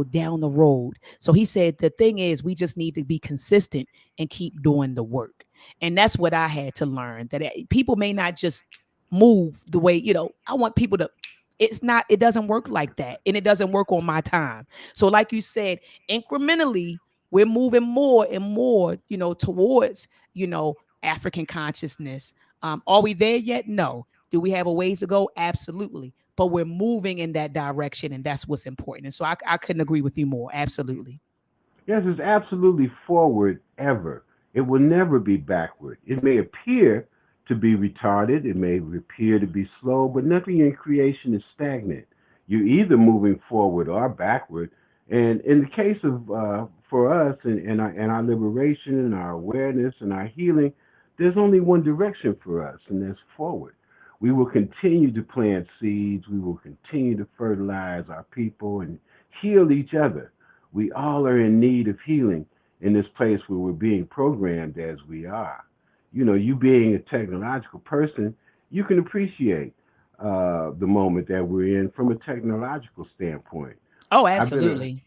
down the road. So he said, the thing is, we just need to be consistent and keep doing the work. And that's what I had to learn, that people may not just move the way, I want people to, it doesn't work like that. And it doesn't work on my time. So like you said, incrementally, we're moving more and more, towards, African consciousness. Are we there yet? No. Do we have a ways to go? Absolutely. But we're moving in that direction, and that's what's important. And so I couldn't agree with you more. Absolutely. Yes, it's absolutely forward ever. It will never be backward. It may appear to be retarded, it may appear to be slow, but nothing in creation is stagnant. You're either moving forward or backward. And in the case of, for us and our liberation and our awareness and our healing, there's only one direction for us, and that's forward. We will continue to plant seeds. We will continue to fertilize our people and heal each other. We all are in need of healing in this place where we're being programmed as we are. You being a technological person, you can appreciate the moment that we're in from a technological standpoint. Oh, I've been absolutely.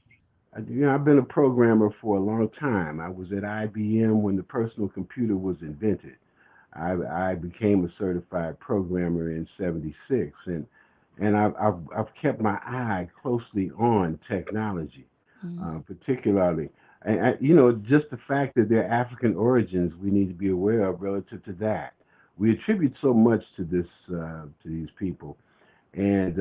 I've been a programmer for a long time. I was at IBM when the personal computer was invented. I became a certified programmer in '76, and I've kept my eye closely on technology, particularly. And just the fact that they're African origins, we need to be aware of relative to that. We attribute so much to these people, and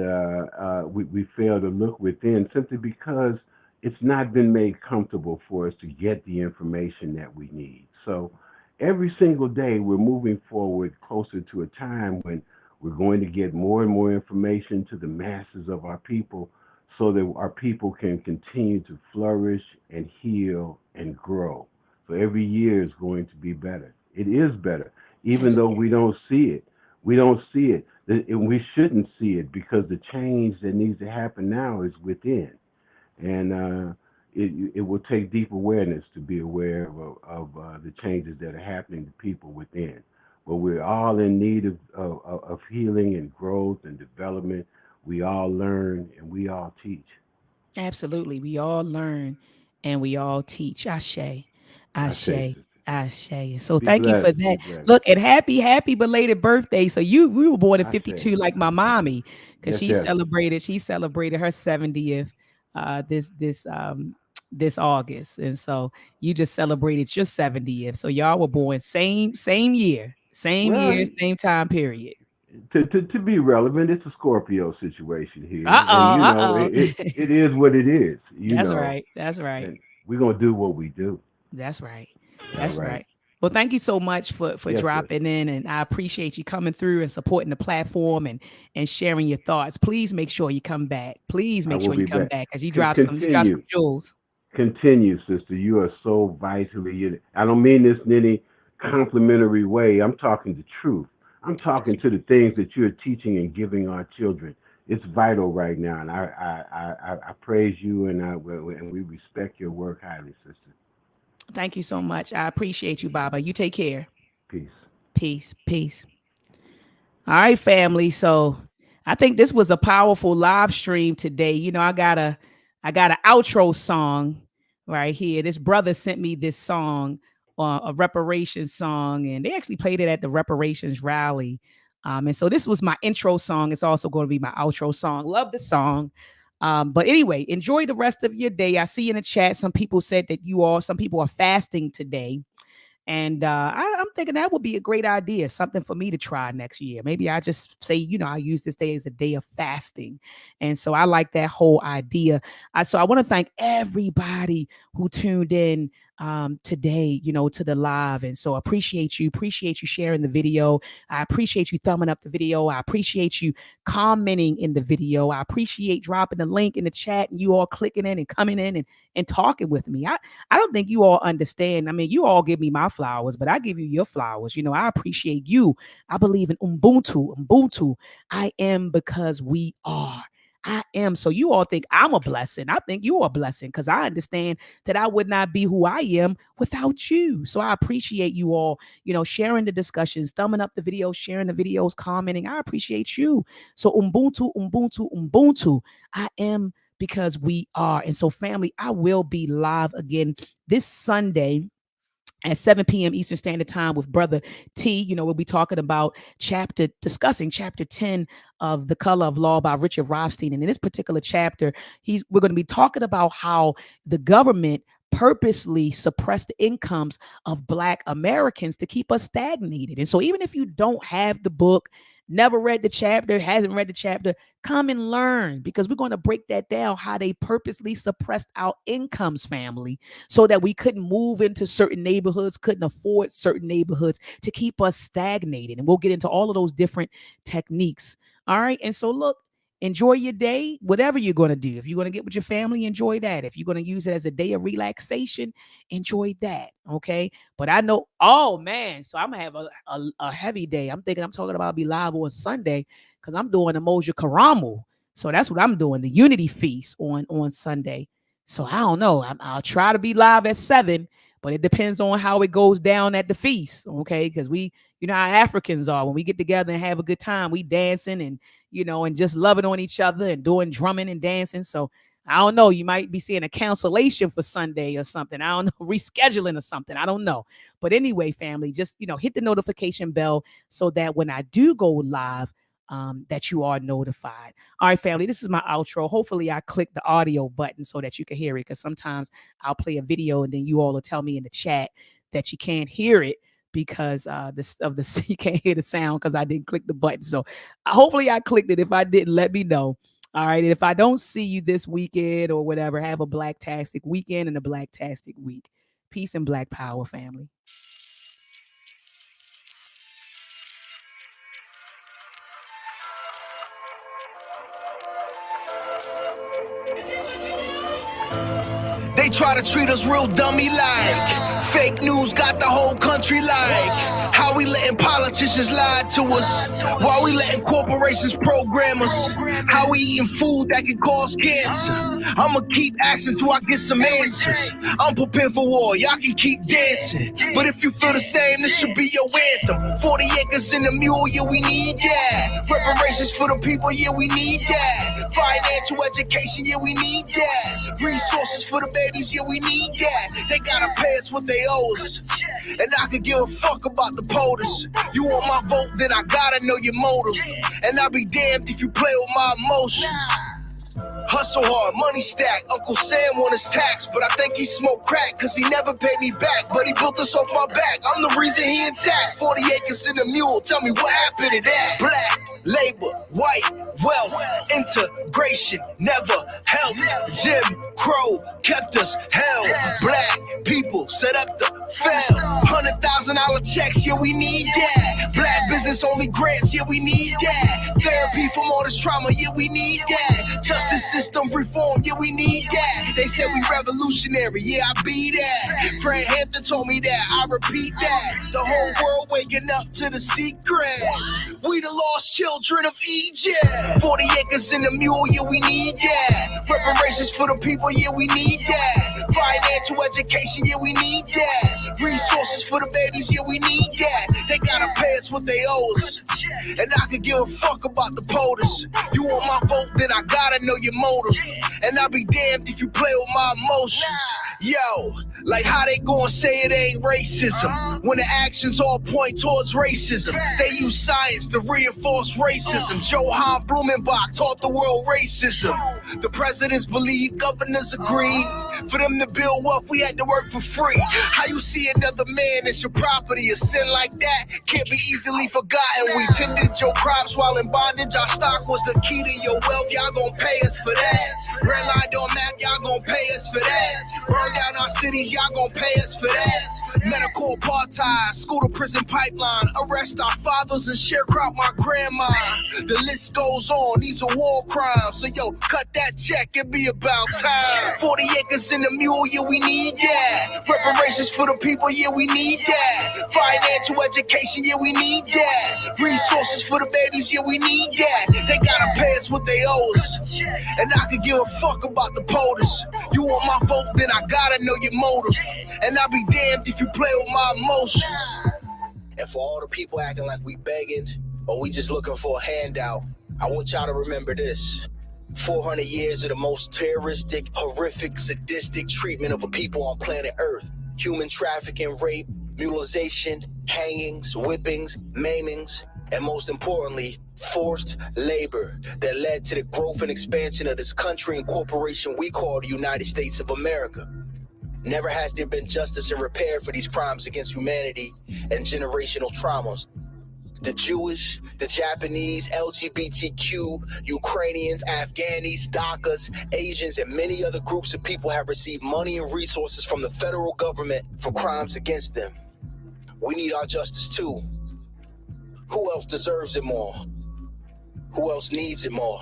we fail to look within simply because it's not been made comfortable for us to get the information that we need. So every single day we're moving forward closer to a time when we're going to get more and more information to the masses of our people so that our people can continue to flourish and heal and grow. So every year is going to be better. It is better, even though we don't see it. We don't see it. And we shouldn't see it because the change that needs to happen now is within. And it will take deep awareness to be aware of the changes that are happening to people within. But we're all in need of healing and growth and development. We all learn and we all teach. Absolutely. We all learn and we all teach. Ashe. I say, Ashe. sister, Ashe. So be thank you for blessed, be that. blessed. Look, and happy belated birthday. So we were born in I say, 52 like my mommy, because yes, yes. she celebrated her 70th this August. And so you just celebrated your 70th. So y'all were born Well, same time period. to be relevant, it's a Scorpio situation here, and Uh-oh. it is what it is, That's right. That's right. and we're gonna do what we do. That's right. All That's right. right. Well, thank you so much for Yes, yes. dropping in, and I appreciate you coming through and supporting the platform and sharing your thoughts. Please make sure you come back. Please I make will sure you be come back. back, because you dropped some Continue. jewels. Continue, sister. You are so vitally. I don't mean this in any complimentary way. I'm talking the truth. I'm talking to the things that you're teaching and giving our children. It's vital right now, and I praise you, and we respect your work highly, sister. Thank you so much. I appreciate you, Baba. You take care. Peace. Peace. Peace. All right, family. So I think this was a powerful live stream today. I got an outro song right here. This brother sent me this song, a reparations song, and they actually played it at the reparations rally. And so this was my intro song. It's also going to be my outro song. Love the song. But anyway, enjoy the rest of your day. I see in the chat some people said that some people are fasting today. And I'm thinking that would be a great idea, something for me to try next year. Maybe I just say, I use this day as a day of fasting. And so I like that whole idea. So I want to thank everybody who tuned in today, to the live. And so appreciate you sharing the video. I appreciate you thumbing up the video. I appreciate you commenting in the video. I appreciate dropping the link in the chat and you all clicking in and coming in and talking with me. I don't think you all understand. I mean, you all give me my flowers, but I give you your flowers. I appreciate you. I believe in Ubuntu. I am because we are. I am. So you all think I'm a blessing. I think you are a blessing because I understand that I would not be who I am without you. So I appreciate you all, sharing the discussions, thumbing up the videos, sharing the videos, commenting. I appreciate you. So Ubuntu. I am because we are. And so family, I will be live again this Sunday at 7 p.m. Eastern Standard Time with Brother T. We'll be talking about discussing chapter 10 of The Color of Law by Richard Rothstein. And in this particular chapter, we're going to be talking about how the government purposely suppressed the incomes of Black Americans to keep us stagnated. And so even if you don't have the book, never read the chapter, hasn't read the chapter, come and learn, because we're going to break that down, how they purposely suppressed our incomes, family, so that we couldn't move into certain neighborhoods, couldn't afford certain neighborhoods to keep us stagnated. And we'll get into all of those different techniques. All right. And so look, enjoy your day, whatever you're going to do. If you're going to get with your family, enjoy that. If you're going to use it as a day of relaxation, enjoy that. Okay. But I know, oh man, so I'm going to have a heavy day. I'm talking about I'll be live on Sunday because I'm doing Umoja Karamu. So that's what I'm doing, the Unity Feast on Sunday. So I don't know. I'll try to be live at 7, but it depends on how it goes down at the feast. Okay. Because we, how Africans are, when we get together and have a good time, we dancing and, and just loving on each other and doing drumming and dancing. So I don't know, you might be seeing a cancellation for Sunday or something. I don't know, rescheduling or something. I don't know. But anyway, family, just, hit the notification bell so that when I do go live, that you are notified. All right, family, this is my outro. Hopefully I click the audio button so that you can hear it, because sometimes I'll play a video and then you all will tell me in the chat that you can't hear it because you can't hear the sound because I didn't click the button. So hopefully I clicked it. If I didn't, let me know. All right. And if I don't see you this weekend or whatever, have a Blacktastic weekend and a Blacktastic week. Peace and Black power, family. They try to treat us real dummy-like. Fake news got the whole country like. How we letting politicians lie to us? While we letting corporations program us? How we eating food that can cause cancer? I'ma keep asking till I get some answers. I'm prepared for war, y'all can keep dancing. But if you feel the same, this should be your anthem. 40 acres in a mule, yeah, we need that. Reparations for the people, yeah, we need that. Financial education, yeah, we need that. Resources for the babies, yeah, we need that. They gotta pay us what they owe us. And I could give a fuck about the POTUS. You want my vote, then I gotta know your motive. And I'll be damned if you play with my emotions. Hustle hard, money stack. Uncle Sam want his tax, but I think he smoked crack cause he never paid me back. But he built us off my back. I'm the reason he intact. 40 acres in a mule, tell me what happened to that. Black, labor, white, wealth, integration never helped. Jim Crow kept us held. Black people set up the fail. $100,000 checks, yeah, we need that. Black business only grants, yeah, we need that. Therapy from all this trauma, yeah, we need that. Justice system reform, yeah, we need that. They said we revolutionary, yeah, I be that. Fred Hampton told me that, I repeat that. The whole world waking up to the secrets. We the lost children of Egypt. 40 acres in a mule, yeah, we need that. Reparations for the people, yeah, we need that. Financial education, yeah, we need that. Resources for the babies, yeah, we need that. They gotta pay us what they owe us. And I could give a fuck about the POTUS. You want my vote, then I gotta know your motive. And I'll be damned if you play with my emotions. Yo, like how they gon' say it ain't racism when the actions all point towards racism. They use science to reinforce racism. Johann Blumenbach taught the world racism. The presidents believe, governors agree. For them to build wealth, we had to work for free. How you see another man as your property? A sin like that can't be easily forgotten. We tended your crops while in bondage. Our stock was the key to your wealth. Y'all gon' pay us for that. Red line don't map, y'all gon' pay us for that. Burn down our cities, cause y'all gon' pay us for that. Medical apartheid, school to prison pipeline, arrest our fathers and sharecrop my grandma. The list goes on, these are war crimes. So yo, cut that check, it be about time. 40 acres in the mule, yeah, we need that. Reparations for the people, yeah, we need that. Financial education, yeah, we need that. Resources for the babies, yeah, we need that. They gotta pay us what they owe us. And I could give a fuck about the POTUS. You want my vote, then I gotta know your motive. And I'll be damned if you play with my emotions. And for all the people acting like we begging or we just looking for a handout, I want y'all to remember this. 400 years of the most terroristic, horrific, sadistic treatment of a people on planet Earth. Human trafficking, rape, mutilization, hangings, whippings, maimings, and most importantly, forced labor that led to the growth and expansion of this country and corporation we call the United States of America. Never has there been justice and repair for these crimes against humanity and generational traumas. The Jewish, the Japanese, LGBTQ, Ukrainians, Afghanis, Dakas, Asians, and many other groups of people have received money and resources from the federal government for crimes against them. We need our justice too. Who else deserves it more? Who else needs it more?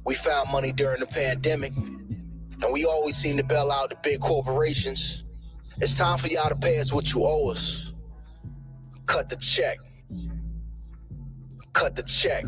We found money during the pandemic, and we always seem to bail out the big corporations. It's time for y'all to pay us what you owe us. Cut the check. Cut the check.